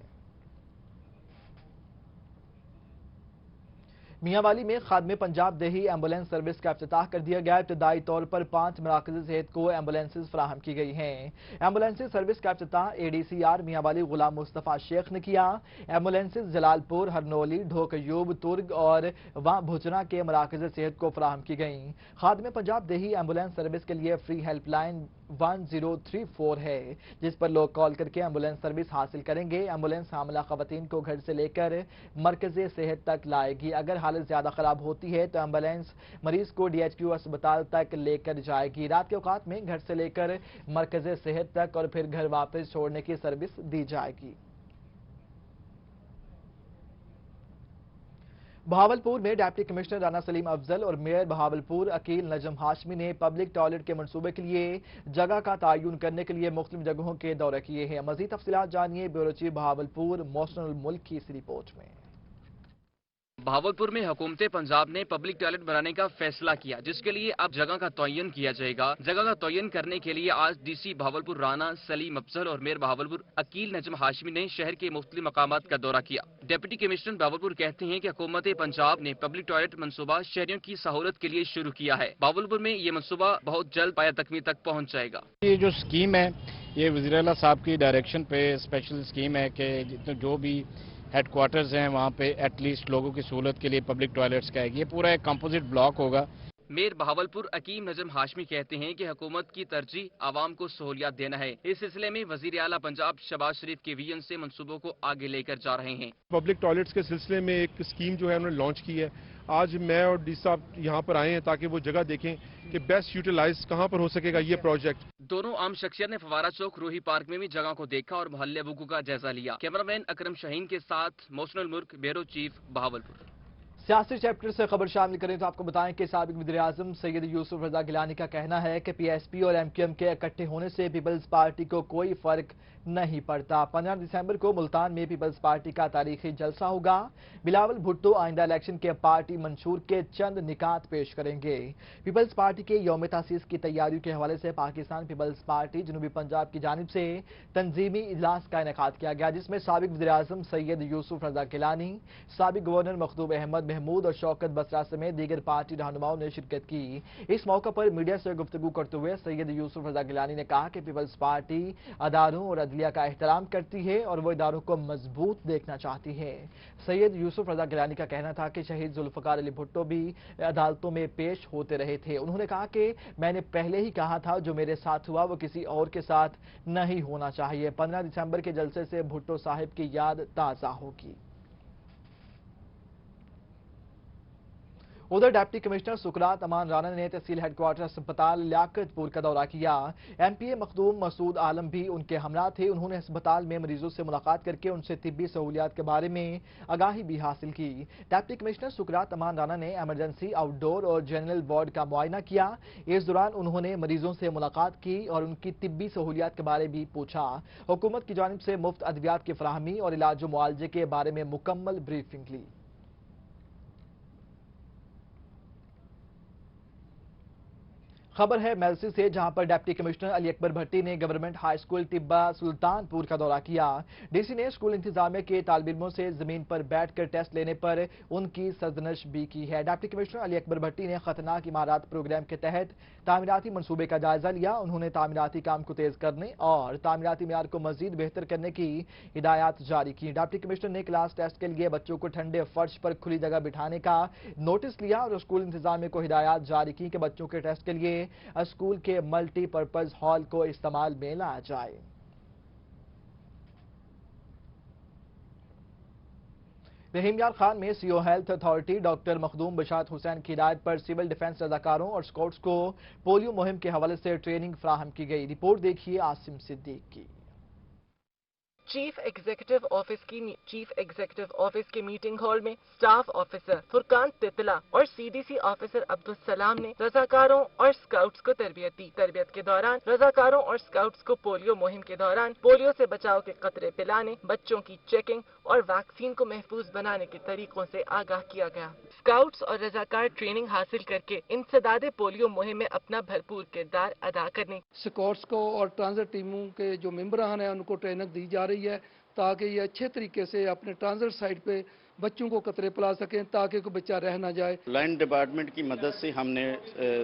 میاں والی میں خادم پنجاب دیہی ایمبولینس سروس کا افتتاح کر دیا گیا. ابتدائی طور پر 5 مراکز صحت کو ایمبولینسز فراہم کی گئی ہیں. ایمبولینس سروس کا افتتاح ADCR میاں والی غلام مصطفیٰ شیخ نے کیا. ایمبولینسز جلال پور، ہرنولی، ڈھوک ایوب، ترگ اور وہاں بھوچنا کے مراکز صحت کو فراہم کی گئیں. خادم پنجاب دیہی ایمبولینس سروس کے لیے فری ہیلپ لائن 1034 ہے، جس پر لوگ کال کر کے ایمبولینس سروس حاصل کریں گے. ایمبولینس حاملہ خواتین کو گھر سے لے کر مرکز صحت تک لائے گی. اگر حالت زیادہ خراب ہوتی ہے تو ایمبولینس مریض کو DHQ اسپتال تک لے کر جائے گی. رات کے اوقات میں گھر سے لے کر مرکز صحت تک اور پھر گھر واپس چھوڑنے کی سروس دی جائے گی. بہاولپور میں ڈپٹی کمشنر رانا سلیم افضل اور میئر بہاولپور عقیل نجم ہاشمی نے پبلک ٹوائلٹ کے منصوبے کے لیے جگہ کا تعین کرنے کے لیے مختلف جگہوں کے دورے کیے ہیں. مزید تفصیلات جانیے بیورو چیف بہاولپور موشن الملک کی اس رپورٹ میں. بہاولپور میں حکومت پنجاب نے پبلک ٹوائلٹ بنانے کا فیصلہ کیا، جس کے لیے اب جگہ کا تعین کیا جائے گا. جگہ کا تعین کرنے کے لیے آج DC بہاولپور رانا سلیم افضل اور میئر بہاولپور عقیل نجم ہاشمی نے شہر کے مختلف مقامات کا دورہ کیا. ڈپٹی کمشنر بہاولپور کہتے ہیں کہ حکومت پنجاب نے پبلک ٹوائلٹ منصوبہ شہریوں کی سہولت کے لیے شروع کیا ہے. بہاولپور میں یہ منصوبہ بہت جلد پایہ تکمیل تک پہنچ جائے گا. یہ جو اسکیم ہے، یہ وزیر اعلیٰ صاحب کی ڈائریکشن پہ اسپیشل اسکیم ہے کہ جو بھی ہیڈ کوارٹرز ہیں وہاں پہ ایٹ لیسٹ لوگوں کی سہولت کے لیے پبلک ٹوائلٹس کا ہے. یہ پورا ایک کمپوزٹ بلاک ہوگا. मेयर बहावलपुर अकीम नजम हाशमी कहते हैं कि हुकूमत की तरजीह आवाम को सहूलियात देना है। इस सिलसिले में वजीर आला पंजाब शहबाज शरीफ के विजन से मंसूबों को आगे लेकर जा रहे हैं। पब्लिक टॉयलेट्स के सिलसिले में एक स्कीम जो है उन्होंने लॉन्च की है। आज मैं और डी साहब यहाँ पर आए हैं ताकि वो जगह देखें कि बेस्ट यूटिलाइज कहाँ पर हो सकेगा ये प्रोजेक्ट। दोनों आम शख्सियत ने फवारा चौक रूही पार्क में भी जगह को देखा और मोहल्ले बुगू का जायजा लिया। कैमरामैन अकरम शाहीन के साथ मोहसिनुल मुल्क, ब्यूरो चीफ, बहावलपुर। सियासी चैप्टर से खबर शामिल करें तो आपको बताएं कि साबिक वज़ीर-ए-आज़म सैयद यूसुफ रज़ा गिलानी का कहना है कि पीएसपी और एमक्यूएम के इकट्ठे होने से पीपल्स पार्टी को कोई फर्क नहीं पड़ता। 15 दिसंबर को मुल्तान में पीपल्स पार्टी का तारीखी जलसा होगा। बिलावल भुट्टो आइंदा इलेक्शन के पार्टी मंशूर के चंद निकात पेश करेंगे। पीपल्स पार्टी के यौम तासीस की तैयारियों के हवाले से पाकिस्तान पीपल्स पार्टी जनूबी पंजाब की जानिब से तंजीमी इजलास का इनेकाद किया गया, जिसमें साबिक वज़ीर-ए-आज़म सैयद यूसुफ रज़ा गिलानी, साबिक गवर्नर मखदूम अहमद महमूद और शौकत बसरा समेत दीगर पार्टी रहनुमाओं ने शिरकत की। इस मौके पर मीडिया से गुफ्तगू करते हुए सैयद यूसुफ रज़ा गिलानी ने कहा कि पीपल्स पार्टी अदारों और अदलिया का एहतराम करती है और वो इदारों को मजबूत देखना चाहती है। सैयद यूसुफ रज़ा गिलानी का कहना था कि शहीद जुल्फ़िकार अली भुट्टो भी अदालतों में पेश होते रहे थे। उन्होंने कहा कि मैंने पहले ही कहा था जो मेरे साथ हुआ वो किसी और के साथ नहीं होना चाहिए। 15 दिसंबर के जलसे से भुट्टो साहिब की याद ताज़ा होगी। उधर डिप्टी कमिश्नर सुकरात अमान राना ने तहसील हेडक्वार्टर अस्पताल लियाकतपुर का दौरा किया। एमपीए मखदूम मसूद आलम भी उनके हमरा थे। उन्होंने अस्पताल में मरीजों से मुलाकात करके उनसे तिब्बी सहूलियात के बारे में आगाही भी हासिल की। डिप्टी कमिश्नर सुकरात अमान राना ने एमरजेंसी, आउटडोर और जनरल वार्ड का मुआयना किया। इस दौरान उन्होंने मरीजों से मुलाकात की और उनकी तिब्बी सहूलियात के बारे भी पूछा। हुकूमत की जानिब से मुफ्त अद्वियात की फराहमी और इलाज व मुआलजे के बारे में मुकम्मल ब्रीफिंग ली। खबर है मेलसी से, जहां पर डिप्टी कमिश्नर अली अकबर भट्टी ने government high school Tibba Sultanpur का दौरा किया। डीसी ने स्कूल इंतजामिया के तालिब इल्मों से जमीन पर बैठकर टेस्ट लेने पर उनकी सरजनश भी की है। डिप्टी कमिश्नर अली अकबर भट्टी ने खतरनाक इमारत प्रोग्राम के तहत तामीराती मनसूबे का जायजा लिया। उन्होंने तामीराती काम को तेज करने और तामीराती मेयार को मजीद बेहतर करने की हिदायत जारी की। डिप्टी कमिश्नर ने क्लास टेस्ट के लिए बच्चों को ठंडे फर्श पर खुली जगह बिठाने का नोटिस लिया और स्कूल इंतजामिया को हिदायत जारी की कि बच्चों के टेस्ट के लिए स्कूल के मल्टीपर्पज हॉल को इस्तेमाल में लाया जाए। रहीमयार खान में CO health authority doctor Makhdoom Basharat Hussain की हिदायत पर सिविल डिफेंस रजाकारों और स्काउट्स को पोलियो मुहिम के हवाले से ट्रेनिंग फराहम की गई। रिपोर्ट देखिए आसिम सिद्दीक की। चीफ एग्जीक्यूटिव ऑफिस के मीटिंग हॉल में स्टाफ ऑफिसर फुरकान तितला और सीडीसी ऑफिसर अब्दुल सलाम ने रजाकारों और स्काउट्स को तरबियत दी। तरबियत के दौरान रजाकारों और स्काउट्स को पोलियो मुहिम के दौरान पोलियो से बचाव के कतरे पिलाने, बच्चों की चेकिंग और वैक्सीन को महफूज बनाने के तरीकों से आगाह किया गया। स्काउट्स और रजाकार ट्रेनिंग हासिल करके इंसदादे पोलियो मुहिम में अपना भरपूर किरदार अदा करने। स्काउट्स को और ट्रांजिट टीमों के जो मेंबरान हैं उनको ट्रेनिंग दी जा रही है ताकि ये अच्छे तरीके से अपने ट्रांजिट साइट पे बच्चों को कतरे पिला सकें ताकि कोई बच्चा रह ना जाए। लाइन डिपार्टमेंट की मदद से हमने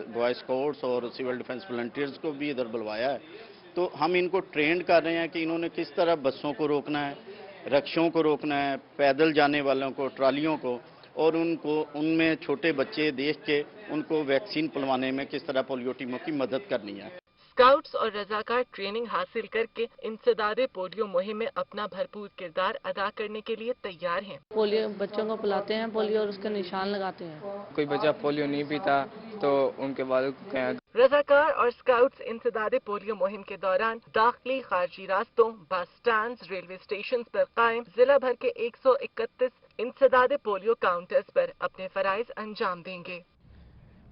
बॉय स्काउट्स और सिविल डिफेंस वॉलंटियर्स को भी इधर बुलवाया है, तो हम इनको ट्रेन कर रहे हैं कि इन्होंने किस तरह बसों को रोकना है, रक्षों को रोकना है, पैदल जाने वालों को, ट्रालियों को, और उनको उनमें छोटे बच्चे देख के उनको वैक्सीन पिलवाने में किस तरह पोलियो टीमों की मदद करनी है। स्काउट्स और रजाकार ट्रेनिंग हासिल करके इंसदादे पोलियो मुहिम में अपना भरपूर किरदार अदा करने के लिए तैयार हैं। पोलियो बच्चों को पिलाते हैं पोलियो और उसका निशान लगाते हैं। कोई बच्चा पोलियो नहीं पीता तो उनके बाद रजाकार और स्काउट्स इंसदादे पोलियो मुहिम के दौरान दाखिली खारजी रास्तों, बस स्टैंड, रेलवे स्टेशन पर कायम जिला भर के 131 इंसदादे पोलियो काउंटर्स पर अपने फराइज अंजाम देंगे।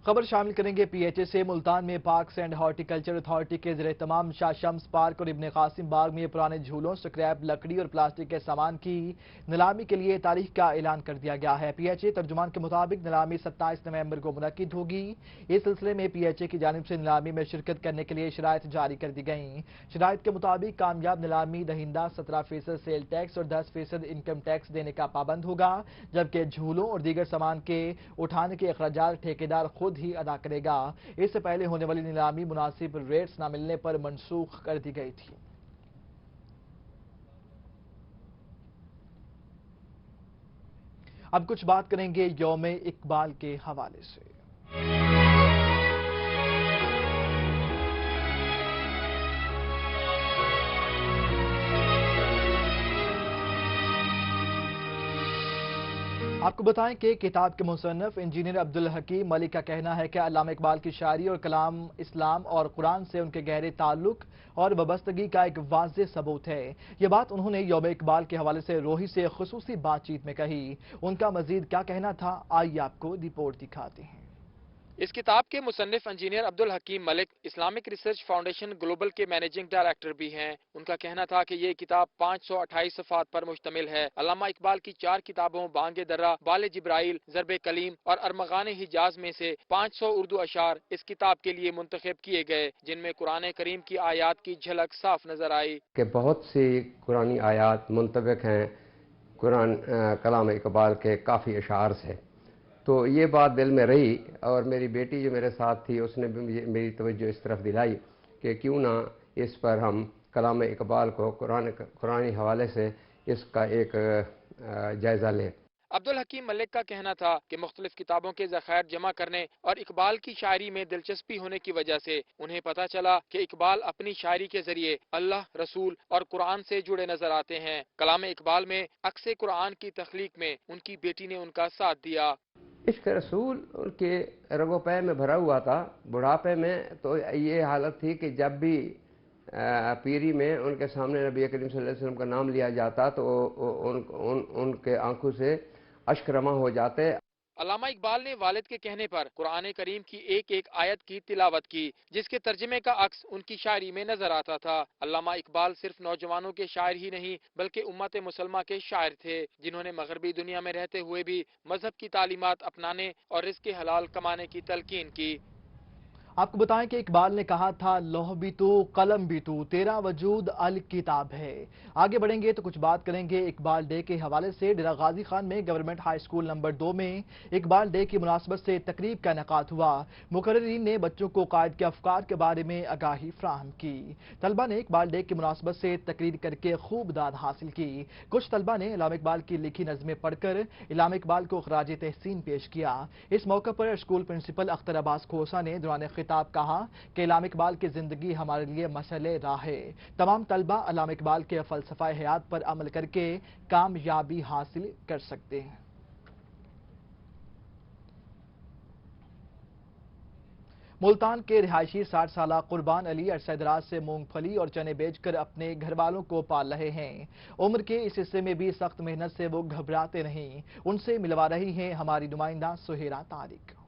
खबर शामिल करेंगे पीएचए से। मुल्तान में पार्क्स एंड हॉर्टिकल्चर अथॉरिटी के ज़रिए तमाम शाह शम्स पार्क और इब्न कासिम बाग में पुराने झूलों, स्क्रैप लकड़ी और प्लास्टिक के सामान की नीलामी के लिए तारीख का ऐलान कर दिया गया है। पीएचए तर्जुमान के मुताबिक नीलामी 27 नवंबर को मुनक्किद होगी। इस सिलसिले में पीएचए की जानिब से नीलामी में शिरकत करने के लिए शराइत जारी कर दी गई। शराइत के मुताबिक कामयाब नीलामी दहिंदा 17% सेल टैक्स और 10% इनकम टैक्स देने का पाबंद होगा, जबकि झूलों और दीगर सामान के उठाने के अखराजात ठेकेदार खुद ही अदा करेगा। इससे पहले होने वाली नीलामी मुनासिब रेट्स न मिलने पर मनसूख कर दी गई थी। अब कुछ बात करेंगे यौम इकबाल के हवाले से। आपको बताएं कि किताब के मुसन्निफ इंजीनियर अब्दुल हकीम मलिक का कहना है कि अल्लामा इकबाल की शायरी और कलाम इस्लाम और कुरान से उनके गहरे ताल्लुक और वाबस्तगी का एक वाज़ेह सबूत है। ये बात उन्होंने यौम इकबाल के हवाले से रोही से खुसूसी बातचीत में कही। उनका मजीद क्या कहना था, आइए आपको रिपोर्ट दिखाते हैं। इस किताब के मुसन्निफ engineer Abdul Hakeem Malik Islamic research foundation global के मैनेजिंग डायरेक्टर भी हैं। उनका कहना था कि ये किताब 528 सफ़ात पर मुश्तमिल है। अल्लामा इकबाल की 4 किताबों बांगे दर्रा, बाले जिब्राइल, ज़रबे कलीम और अरमगान हिजाज में से 500 उर्दू अशार इस किताब के लिए मुंतखब किए गए, जिनमें कुरान करीम की आयात की झलक साफ नजर आई। कि बहुत सी कुरानी आयात मुंतबक हैं कुरान कलाम इकबाल के काफ़ी अशार से। तो ये बात दिल में रही और मेरी बेटी जो मेरे साथ थी उसने भी मेरी तवज्जो इस तरफ दिलाई कि क्यों ना इस पर हम कलाम इकबाल को कुरानी हवाले से इसका एक जायज़ा लें। अब्दुल हकीम मलिक का कहना था कि मुख्तलिफ किताबों के ज़खायर जमा करने और इकबाल की शायरी में दिलचस्पी होने की वजह से उन्हें पता चला कि इकबाल अपनी शायरी के जरिए अल्लाह, रसूल और कुरान से जुड़े नजर आते हैं। कलाम इकबाल में अक्से कुरान की तख्लीक में उनकी बेटी ने उनका साथ दिया। इश्क रसूल उनके रगो पै में भरा हुआ था। बुढ़ापे में तो ये हालत थी कि जब भी पीरी में उनके सामने नबी करीम सल्लल्लाहु अलैहि वसल्लम का नाम लिया जाता तो उनके आंखों से अश्क रमा हो जाते। अल्लामा इकबाल ने वालिद के कहने पर कुरान करीम की एक एक आयत की तिलावत की, जिसके तर्जमे का अक्स उनकी शायरी में नजर आता था। अल्लामा इकबाल सिर्फ नौजवानों के शायर ही नहीं बल्कि उम्मत मुसलमा के शायर थे, जिन्होंने मगरबी दुनिया में रहते हुए भी मजहब की तालीमात अपनाने और रिज़्क़ हलाल कमाने की तलकीन की। आपको बताएं कि इकबाल ने कहा था, लौह भी तू कलम भी तू, तेरा वजूद अल किताब है। आगे बढ़ेंगे तो कुछ बात करेंगे इकबाल डे के हवाले से। डेरा गाजी खान में गवर्नमेंट हाई स्कूल नंबर 2 में इकबाल डे की मुनासबत से तकरीब का इनेकाद हुआ। मुकर्रिरीन ने बच्चों को कायद के अफकार के बारे में आगाही फ्राहम की। तलबा ने इकबाल डे की मुनासबत से तकरीर करके खूब दाद हासिल की। कुछ तलबा ने इलामा इकबाल की लिखी नज़में पढ़कर इलामा इकबाल को खराज तहसीन पेश किया। इस मौके पर स्कूल प्रिंसिपल अख्तर अब्बास खोसा ने दौरान खिताब कहा कि इलामा इकबाल की जिंदगी हमारे लिए मसले राह है। तमाम तलबा इलामा इकबाल के फलसफा हयात पर अमल करके कामयाबी हासिल कर सकते हैं। मुल्तान के रिहायशी 60 साल कुर्बान अली अरसा दराज से मूंगफली और चने बेचकर अपने घर वालों को पाल रहे हैं। उम्र के इस हिस्से में भी सख्त मेहनत से वो घबराते नहीं। उनसे मिलवा रही हैं हमारी नुमाइंदा सुहेरा तारिक।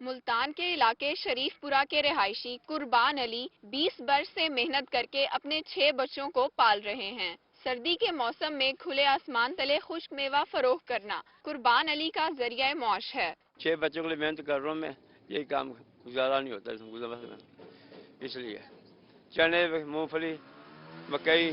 मुल्तान के इलाके शरीफपुरा के रिहायशी कुर्बान अली 20 बरस से मेहनत करके अपने 6 बच्चों को पाल रहे हैं। सर्दी के मौसम में खुले आसमान तले खुश्क मेवा फरोख्त करना कुर्बान अली का जरिया मौश है। 6 बच्चों के लिए मेहनत कर रहा हूँ मैं, यही काम गुजारा नहीं होता इसलिए चने, मूंगफली, मकई,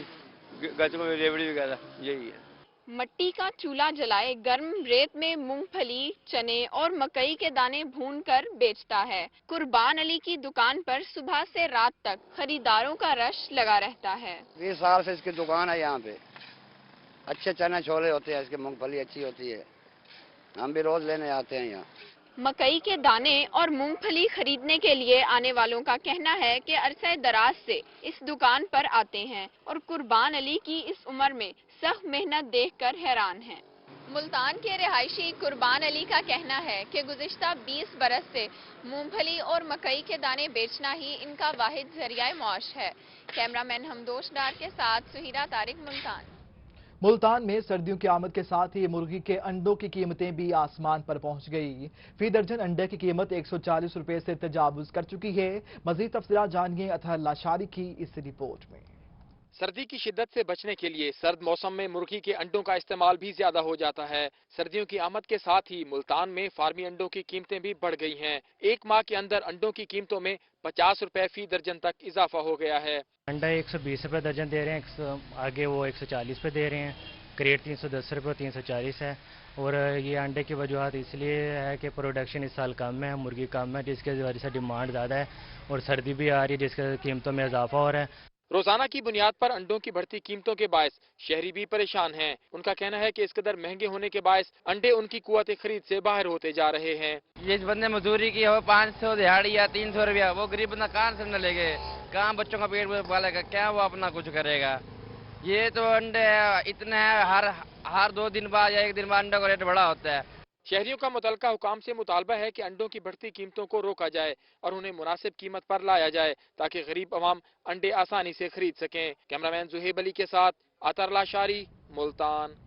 गचकों में रेवड़ी वगैरह यही है। मट्टी का चूल्हा जलाए गर्म रेत में मूंगफली, चने और मकई के दाने भूनकर बेचता है। कुर्बान अली की दुकान पर सुबह से रात तक खरीदारों का रश लगा रहता है। 20 साल से इसकी दुकान है यहाँ पे। अच्छे चने छोले होते हैं, इसकी मूंगफली अच्छी होती है, हम भी रोज लेने आते हैं यहाँ। मकई के दाने और मूंगफली खरीदने के लिए आने वालों का कहना है कि अरसे दराज से इस दुकान पर आते हैं और कुर्बान अली की इस उम्र में सख्त मेहनत देखकर हैरान हैं। मुल्तान के रिहायशी कुर्बान अली का कहना है कि गुज़िश्ता 20 बरस से मूंगफली और मकई के दाने बेचना ही इनका वाहिद जरिया मौश है। कैमरामैन हमदोश डार के साथ सुहीरा तारिक, मुल्तान। मुल्तान में सर्दियों की आमद के साथ ही मुर्गी के अंडों की कीमतें भी आसमान पर पहुंच गई। फी दर्जन अंडे की कीमत 140 रुपए से तजावुज कर चुकी है। मजीद तफसीलात जानिए अतहर लाशारी की इस रिपोर्ट में। सर्दी की शिद्दत से बचने के लिए सर्द मौसम में मुर्गी के अंडों का इस्तेमाल भी ज्यादा हो जाता है। सर्दियों की आमद के साथ ही मुल्तान में फार्मी अंडों की कीमतें भी बढ़ गई हैं। एक माह के अंदर अंडों की कीमतों में 50 रुपए फी दर्जन तक इजाफा हो गया है। अंडा 120 रुपए दर्जन दे रहे हैं, आगे वो 140 पे दे रहे हैं। क्रेट 310 रुपये 340 है। और ये अंडे की वजूहत इसलिए है कि प्रोडक्शन इस साल कम है, मुर्गी कम है, जिसके वजह से डिमांड ज़्यादा है और सर्दी भी आ रही है जिसके कीमतों में इजाफा हो रहा है। रोजाना की बुनियाद पर अंडों की बढ़ती कीमतों के बायस शहरी भी परेशान हैं। उनका कहना है कि इस कदर महंगे होने के बायस अंडे उनकी कुव्वत खरीद से बाहर होते जा रहे हैं। जिस बंदे मजदूरी की हो 500 दिहाड़ी या 300 रुपया, वो गरीब बंदा कहाँ से न लेगे, कहाँ बच्चों का पेट पालेगा, क्या वो अपना कुछ करेगा। ये तो अंडे इतना है, हर 2 दिन बाद या 1 दिन बाद अंडे का रेट बढ़ा होता है। शहरियों का मुतल्लिका हुकाम से मुतालबा है कि अंडों की बढ़ती कीमतों को रोका जाए और उन्हें मुनासिब कीमत पर लाया जाए ताकि गरीब अवाम अंडे आसानी से खरीद सकें। कैमरामैन जुहेब अली के साथ अतर लाशारी, मुल्तान।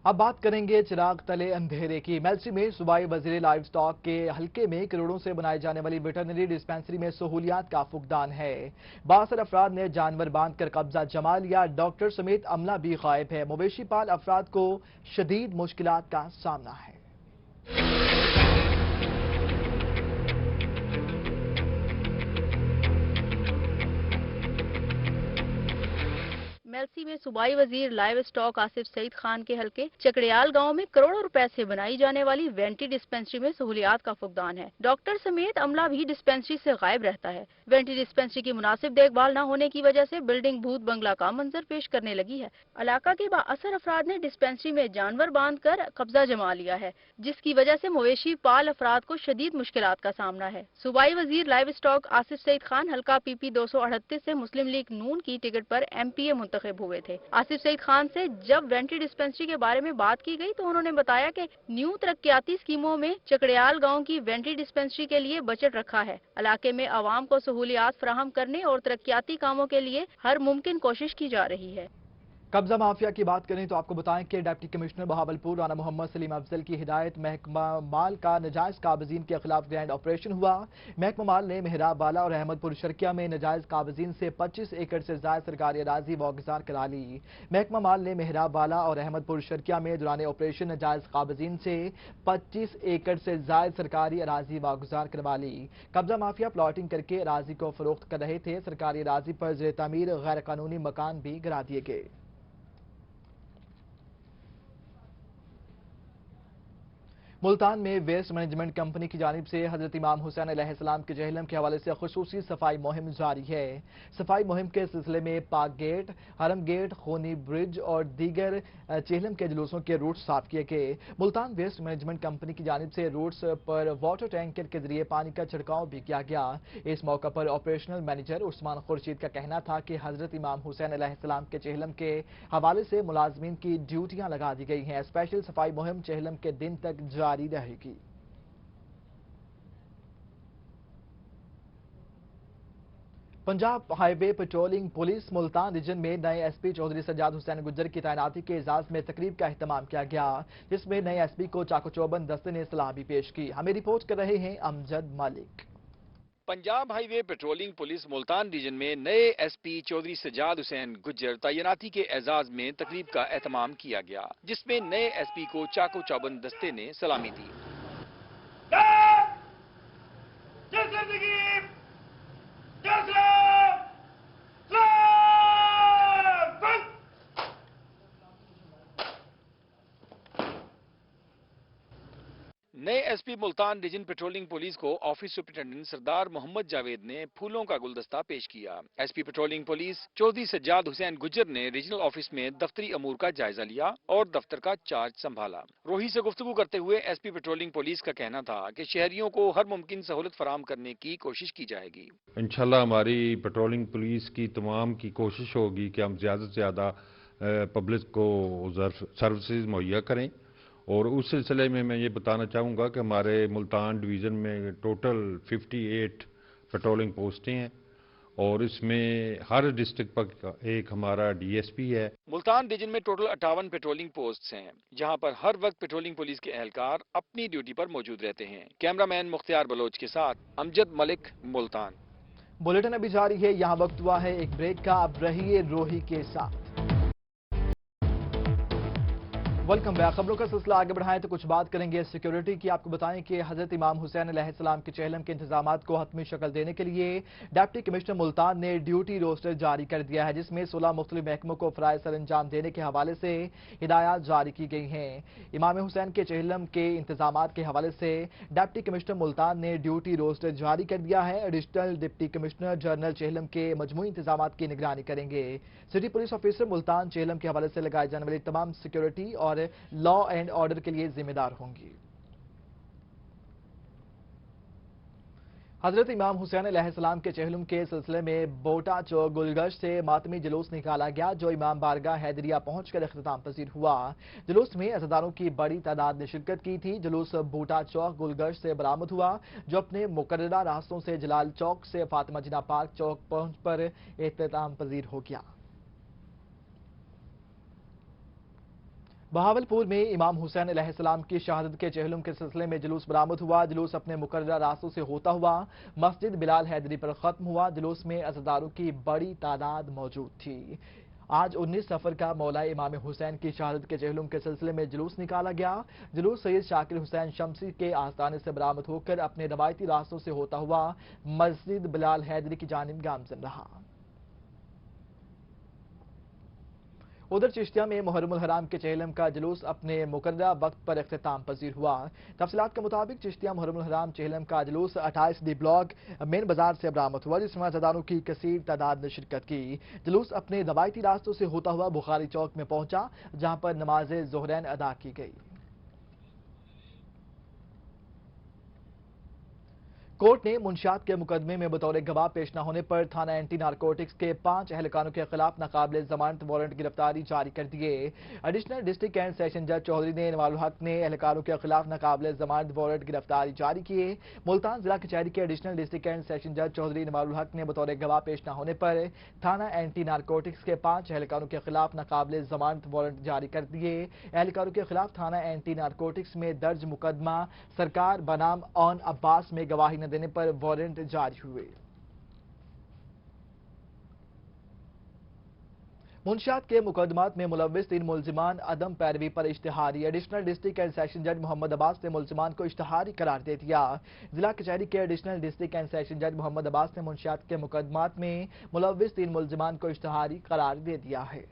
अब बात करेंगे चिराग तले अंधेरे की। मेलसी में सूबाई वजीर लाइव स्टॉक के हल्के में करोड़ों से बनाई जाने वाली वेटरनरी डिस्पेंसरी में सहूलियात का फुकदान है। 62 अफराद ने जानवर बांधकर कब्जा जमा लिया। डॉक्टर समेत अमला भी गायब है। मवेशी पाल अफराद को शदीद मुश्किलात का सामना है। मेलसी में सूबाई वजीर लाइव स्टॉक आसिफ सईद खान के हल्के चकड़ियाल गांव में करोड़ों रुपए से बनाई जाने वाली वेंटी डिस्पेंसरी में सहूलियात का फुकदान है। डॉक्टर समेत अमला भी डिस्पेंसरी से गायब रहता है। वेंटी डिस्पेंसरी की मुनासिब देखभाल न होने की वजह से बिल्डिंग भूत बंगला का मंजर पेश करने लगी है। इलाका के बाअसर अफराद ने डिस्पेंसरी में जानवर बांध कर कब्जा जमा लिया है, जिसकी वजह से मवेशी पाल अफराद को शदीद मुश्किलात का सामना है। सूबाई वजीर लाइव स्टॉक आसिफ सईद खान हल्का PP 238 से मुस्लिम लीग नून की टिकट पर MPA मुंतखब हुए थे। आसिफ सईद खान से जब वेंटी डिस्पेंसरी के बारे में बात की गई तो उन्होंने बताया कि न्यू तरक्याती स्कीमों में चकड़ियाल गांव की वेंटी डिस्पेंसरी के लिए बजट रखा है। इलाके में आवाम को सहूलियात फराहम करने और तरक्याती कामों के लिए हर मुमकिन कोशिश की जा रही है। कब्जा माफिया की बात करें तो आपको बताएं कि डिप्टी कमिश्नर बहावलपुर राना मोहम्मद सलीम अफजल की हिदायत महकमा माल का नजायज काबजीन के खिलाफ ग्रैंड ऑपरेशन हुआ। महकमा माल ने मेहराब वाला और अहमदपुर शर्किया में नजायज काबजीन से 25 एकड़ से ज्यादा सरकारी अराजी वागुजार करा ली। महकमा माल ने मेहराब वाला और अहमदपुर शर्किया में दौरान ऑपरेशन नजायज काबजीन से 25 एकड़ से ज्यादा सरकारी अराजी वागुजार करवा ली। कब्जा माफिया प्लॉटिंग करके अराजी को फरोख्त कर रहे थे। सरकारी अराजी पर ज़ेर तामीर गैर कानूनी मकान भी गिरा दिए गए। मुल्तान में वेस्ट मैनेजमेंट कंपनी की जानिब से हजरत इमाम हुसैन अलैहिस्सलाम के जहलम के हवाले से खुसूसी सफाई मुहिम जारी है। सफाई मुहिम के सिलसिले में पाक गेट, हरम गेट, खूनी ब्रिज और दीगर चेहलम के जुलूसों के रूट्स साफ किए गए। मुल्तान वेस्ट मैनेजमेंट कंपनी की जानिब से रूट्स पर वाटर टैंकर के जरिए पानी का छिड़काव भी किया गया। इस मौका पर ऑपरेशनल मैनेजर उस्मान खुर्शीद का कहना था कि हजरत इमाम हुसैन अलैहिस्सलाम के चेहलम के हवाले से मुलाजमीन की ड्यूटियां लगा दी गई हैं। स्पेशल सफाई मुहिम चेहलम के दिन तक जारी रहेगी। Punjab highway patrolling police Multan region में नए SP चौधरी सज्जाद हुसैन गुज्जर की तैनाती के एजाज में तकरीब का एहतमाम किया गया, जिसमें नए SP को चाको चौबंद दस्ते ने सलामी पेश की। हमें रिपोर्ट कर रहे हैं Amjad Malik. Punjab highway patrolling police Multan region में नए SP चौधरी सज्जाद हुसैन गुज्जर तैनाती के एजाज में तकरीब का एहतमाम किया गया, जिसमें नए SP को चाको चौबंद दस्ते ने सलामी दी। नए SP Multan region patrolling police को ऑफिस सुपरिटेंडेंट सरदार मोहम्मद जावेद ने फूलों का गुलदस्ता पेश किया। SP patrolling police Chaudhry Sajjad Hussain Gujjar ने रीजनल ऑफिस में दफ्तरी अमूर का जायजा लिया और दफ्तर का चार्ज संभाला। रोही से गुफ्तगू करते हुए SP पेट्रोलिंग पुलिस का कहना था कि शहरियों को हर मुमकिन सहूलत फराहम करने की कोशिश की जाएगी। इंशाल्लाह हमारी पेट्रोलिंग पुलिस की तमाम की कोशिश होगी कि हम ज़्यादा से ज़्यादा पब्लिक को सर्विसेज मुहैया करें। और उस सिलसिले में मैं ये बताना चाहूँगा कि हमारे मुल्तान डिवीज़न में टोटल 58 पेट्रोलिंग पोस्टें हैं और इसमें हर डिस्ट्रिक्ट पर एक हमारा DSP है। मुल्तान रीजन में टोटल 58 पेट्रोलिंग पोस्ट्स हैं, जहां पर हर वक्त पेट्रोलिंग पुलिस के एहलकार अपनी ड्यूटी पर मौजूद रहते हैं। कैमरामैन मुख्तियार बलोच के साथ अमजद मलिक, मुल्तान। बुलेटिन अभी जारी है, यहाँ वक्त हुआ है एक ब्रेक का। अब रहिए रोही के साथ। Welcome back. खबरों का सिलसिला आगे बढ़ाएं तो कुछ बात करेंगे सिक्योरिटी की। आपको बताएं कि हजरत इमाम हुसैन अलैहिस्सलाम के चहलम के इंतजामात को हतमी शक्ल देने के लिए डिप्टी कमिश्नर मुल्तान ने ड्यूटी रोस्टर जारी कर दिया है, जिसमें 16 मुख्तलिफ महकमों को फराइज सर अंजाम देने के हवाले से हिदायत जारी की गई हैं। इमाम हुसैन के चहलम के इंतजामात के हवाले से डिप्टी कमिश्नर मुल्तान ने ड्यूटी रोस्टर जारी कर दिया है। एडिशनल डिप्टी कमिश्नर जनरल चहलम के मजमूई इंतजामात की निगरानी करेंगे। सिटी पुलिस ऑफिसर मुल्तान चहलम के हवाले से लगाए जाने वाली तमाम सिक्योरिटी और लॉ एंड ऑर्डर के लिए जिम्मेदार होंगी। हजरत इमाम हुसैन अलैहिस्सलाम के चहलुम के सिलसिले में बोटा चौक गुलगश्त से मातमी जुलूस निकाला गया, जो इमाम बारगाह हैदरिया पहुंचकर इख्तिताम पजीर हुआ। जुलूस में अज़ादारों की बड़ी तादाद ने शिरकत की थी। जुलूस बोटा चौक गुलगश्त से बरामद हुआ, जो अपने मुकर्ररा रास्तों से जलाल चौक से फातिमा जिन्ना पार्क चौक पहुंच पर इख्तिताम पजीर हो गया। बहावलपुर में इमाम हुसैन अलैहिस्सलाम की शहादत के चहलुम के सिलसिले में जुलूस बरामद हुआ। जुलूस अपने मुकर्ररा रास्तों से होता हुआ मस्जिद बिलाल हैदरी पर खत्म हुआ। जुलूस में अज़ादारों की बड़ी तादाद मौजूद थी। आज 19 सफर का मौला इमाम हुसैन की शहादत के चहलुम के सिलसिले में जुलूस निकाला गया। जुलूस सैयद शाकिर हुसैन शमसी के आस्ताने से बरामद होकर अपने रवायती रास्तों से होता हुआ मस्जिद बिलाल हैदरी की जानिब गामजन रहा। उधर चिश्तिया में मुहर्रमुल हराम के चहलम का जुलूस अपने मुकर्ररा वक्त पर इख्तिताम पजीर हुआ। तफसीलात के मुताबिक चिश्तिया मुहर्रमुल हराम चहलम का जुलूस 28 डी ब्लॉक मेन बाजार से बरामद हुआ, जिसमें अज़ादारों की कसीर तादाद ने शिरकत की। जुलूस अपने रवायती रास्तों से होता हुआ बुखारी चौक में पहुंचा, जहां पर नमाज ज़ोहरैन अदा की गई। कोर्ट ने मुंशियात के मुकदमे में बतौर गवाह पेश न होने पर थाना एंटी नारकोटिक्स के 5 एहलकारों के खिलाफ नाकाबिले जमानत वारंट गिरफ्तारी जारी कर दिए। एडिशनल डिस्ट्रिक्ट एंड सेशन जज चौधरी ने इनवाल हक ने एहलकारों के खिलाफ नाकाबिले जमानत वारंट गिरफ्तारी जारी किए। मुल्तान जिला कचहरी के एडिशनल डिस्ट्रिक्ट एंड सेशन जज चौधरी इनवाल हक ने बतौर गवाह पेश न होने पर थाना एंटी नारकोटिक्स के 5 एहलकारों के खिलाफ नाकाबिले जमानत वारंट जारी कर दिए। एहलकारों के खिलाफ थाना एंटी नारकोटिक्स में दर्ज मुकदमा सरकार बनाम ऑन अब्बास में गवाही देने पर वारंट जारी हुए। मुंशियात के मुकदमात में मुलव्विस 3 मुल्जिमान अदम पैरवी पर इश्तिहारी। एडिशनल डिस्ट्रिक्ट एंड सेशन जज मोहम्मद अब्बास ने मुल्जिमान को इश्तिहारी करार दे दिया। जिला कचहरी के एडिशनल डिस्ट्रिक्ट एंड सेशन जज मोहम्मद अब्बास ने मुंशियात के मुकदमात में मुलव्विस 3 मुल्जिमान को इश्तिहारी करार दे दिया है।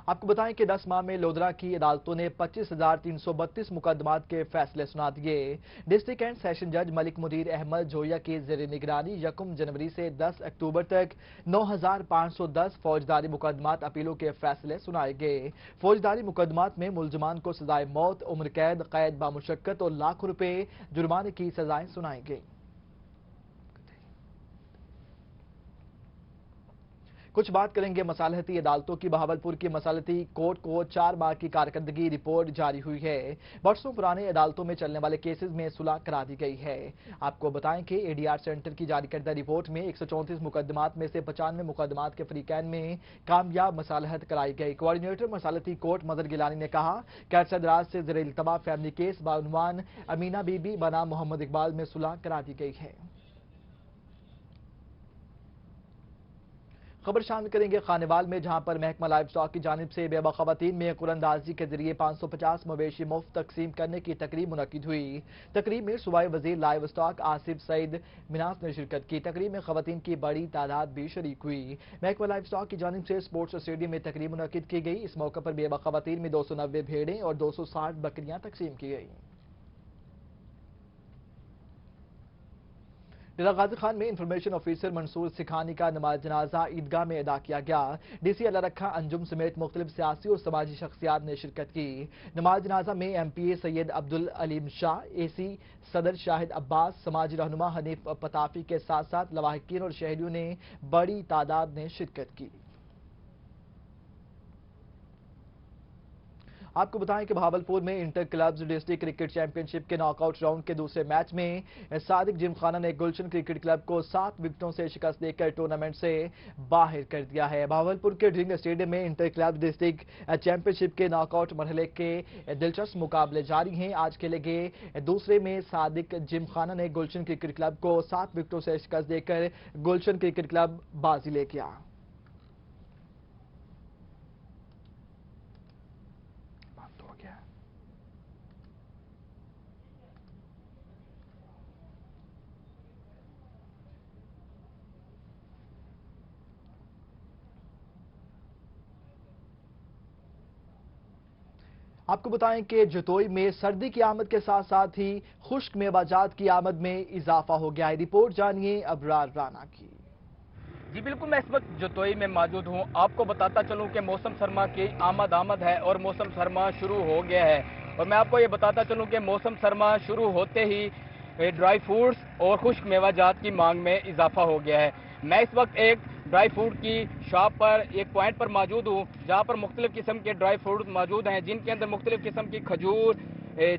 आपको बताएं कि 10 माह में लोधरा की अदालतों ने 25,332 मुकदमात के फैसले सुना दिए। डिस्ट्रिक्ट एंड सेशन जज मलिक मुनीर अहमद जोया की ज़ेर निगरानी 1 जनवरी से 10 अक्टूबर तक 9,510 फौजदारी मुकदमात अपीलों के फैसले सुनाए गए। फौजदारी मुकदमात में मुल्जिमान को सजाए मौत, उम्र कैद, कैद बामुशक्कत और लाखों रुपए जुर्माने की सजाएं सुनाई गई। कुछ बात करेंगे मसालहती अदालतों की। बहावलपुर की मसालहती कोर्ट को 4 माह की कारकर्दगी रिपोर्ट जारी हुई है। बरसों पुराने अदालतों में चलने वाले केसेस में सुलह करा दी गई है। आपको बताएं कि एडीआर सेंटर की जारी करदा रिपोर्ट में 134 मुकदमात में से 95 मुकदमात के फरीकैन में कामयाब मसालहत कराई गई। कोऑर्डिनेटर मसालहती कोर्ट मदर गिलानी ने कहा कि अरसा दराज से ज़ेर इल्तवा फैमिली केस बाउनवान अमीना बीबी बनाम मोहम्मद इकबाल में सुलह करा दी गई है। खबर शामिल करेंगे खानेवाल में, जहां पर महकमा लाइव स्टॉक की जानिब से बेवा खवातीन में कुरंदाजी के जरिए 550 मवेशी मुफ्त तकसीम करने की तकरीब मुनक्किद हुई। तकरीब में सूबाई वजीर लाइव स्टॉक आसिफ सईद मिनास ने शिरकत की। तकरीब में खवातीन की बड़ी तादाद भी शरीक हुई। महकमा लाइव स्टॉक की जानिब से स्पोर्ट्स स्टेडियम में तकरीब मुनक्किद की गई। इस मौके पर बेवा खवातीन में 290 भेड़ें और 260 बकरियां तकसीम की गई। डेरा गाजी खान में इंफॉर्मेशन ऑफिसर मंसूर सिखानी का नमाज जनाजा ईदगाह में अदा किया गया। डीसी अल्लाह रखा अंजुम समेत मुख्तलिफ सियासी और समाजी शख्सियात ने शिरकत की। नमाज जनाजा में एमपीए सैयद अब्दुल अलीम शाह, एसी सदर शाहिद अब्बास, समाजी रहनुमा हनीफ पताफी के साथ साथ लवाहिकीन और शहरियों ने बड़ी तादाद ने शिरकत की। आपको बताएं कि बहावलपुर में inter clubs district cricket championship के नॉकआउट राउंड के दूसरे मैच में सादिक जिमखाना ने गुलशन क्रिकेट क्लब को 7 विकेटों से शिकस्त देकर टूर्नामेंट से बाहर कर दिया है। बहावलपुर के ड्रिंग स्टेडियम में इंटर क्लब डिस्ट्रिक्ट चैंपियनशिप के नॉकआउट मरहले के दिलचस्प मुकाबले जारी हैं। आज खेले गए दूसरे में सादिक जिमखाना ने गुलशन क्रिकेट क्लब को 7 विकेटों से शिकस्त देकर गुलशन क्रिकेट क्लब बाजी ले गया। आपको बताएं कि जतोई में सर्दी की आमद के साथ साथ ही खुश्क मेवाजात की आमद में इजाफा हो गया है। रिपोर्ट जानिए अबरार राना की। जी बिल्कुल, मैं इस वक्त जतोई में मौजूद हूँ। आपको बताता चलूँ कि मौसम सरमा की आमद है और मौसम सरमा शुरू हो गया है। और मैं आपको ये बताता चलूं कि मौसम सरमा शुरू होते ही ड्राई फ्रूट्स और खुश्क मेवाजात की मांग में इजाफा हो गया है। मैं इस वक्त एक ड्राई फ्रूट की शॉप पर एक पॉइंट पर मौजूद हूँ जहाँ पर मुख्तलिफ किस्म के ड्राई फ्रूट मौजूद हैं, जिनके अंदर मुख्तलिफ किस्म की खजूर,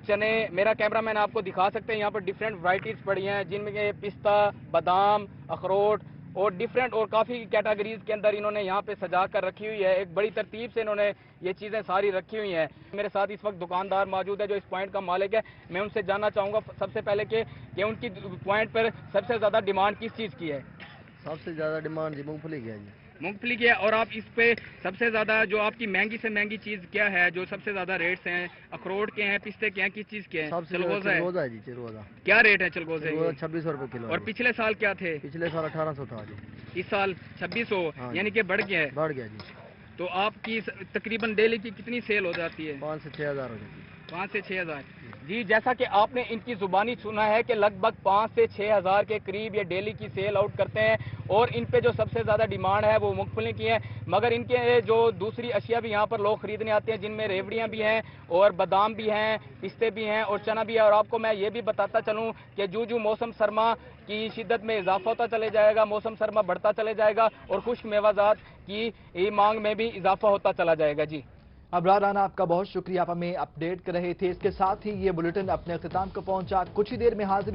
चने, मेरा कैमरामैन आपको दिखा सकते हैं यहाँ पर डिफरेंट वैरायटीज़ पड़ी हैं, जिनमें के पिस्ता, बादाम, अखरोट और डिफरेंट और काफ़ी कैटेगरीज के अंदर इन्होंने यहाँ पे सजा कर रखी हुई है। एक बड़ी तरतीब से इन्होंने ये चीज़ें सारी रखी हुई हैं। मेरे साथ इस वक्त दुकानदार मौजूद है जो इस पॉइंट का मालिक है। मैं उनसे जानना चाहूँगा सबसे पहले कि उनकी पॉइंट पर सबसे ज़्यादा डिमांड किस चीज़ की है? सबसे ज़्यादा डिमांड जी मूंगफली की है जी। मूंगफली की है। और आप इस पे सबसे ज़्यादा जो आपकी महंगी से महंगी चीज़ क्या है, जो सबसे ज़्यादा रेट्स हैं? अखरोट के हैं, पिस्ते के हैं, किस चीज़ के हैं? चलगोजा है जी, चलगोजा। क्या रेट है चलगोजे? 2600 रुपये किलो। और पिछले साल क्या थे? पिछले साल 1800 था जी। इस साल 2600, यानी कि बढ़ गया है? बढ़ गया जी। तो आपकी तकरीबन डेली की कितनी सेल हो जाती है? 5 से 6 हज़ार हो जाती है। 5 से 6 हज़ार। जी, जैसा कि आपने इनकी जुबानी सुना है कि लगभग 5 से 6 हज़ार के करीब ये डेली की सेल आउट करते हैं और इन पे जो सबसे ज़्यादा डिमांड है वो मूंगफली की है। मगर इनके जो दूसरी अशिया भी यहाँ पर लोग ख़रीदने आते हैं, जिनमें रेवड़ियाँ भी हैं और बादाम भी हैं, पिस्ते भी हैं और चना भी है। और आपको मैं ये भी बताता चलूँ कि जो मौसम सरमा की शिद्दत में इजाफा होता चले जाएगा, मौसम सरमा बढ़ता चले जाएगा और खुश्क मेवाजात की मांग में भी इजाफा होता चला जाएगा। जी अबरार राना, आपका बहुत शुक्रिया, आप हमें अपडेट कर रहे थे। इसके साथ ही ये बुलेटिन अपने अख्ताम को पहुंचा। कुछ ही देर में हाजिर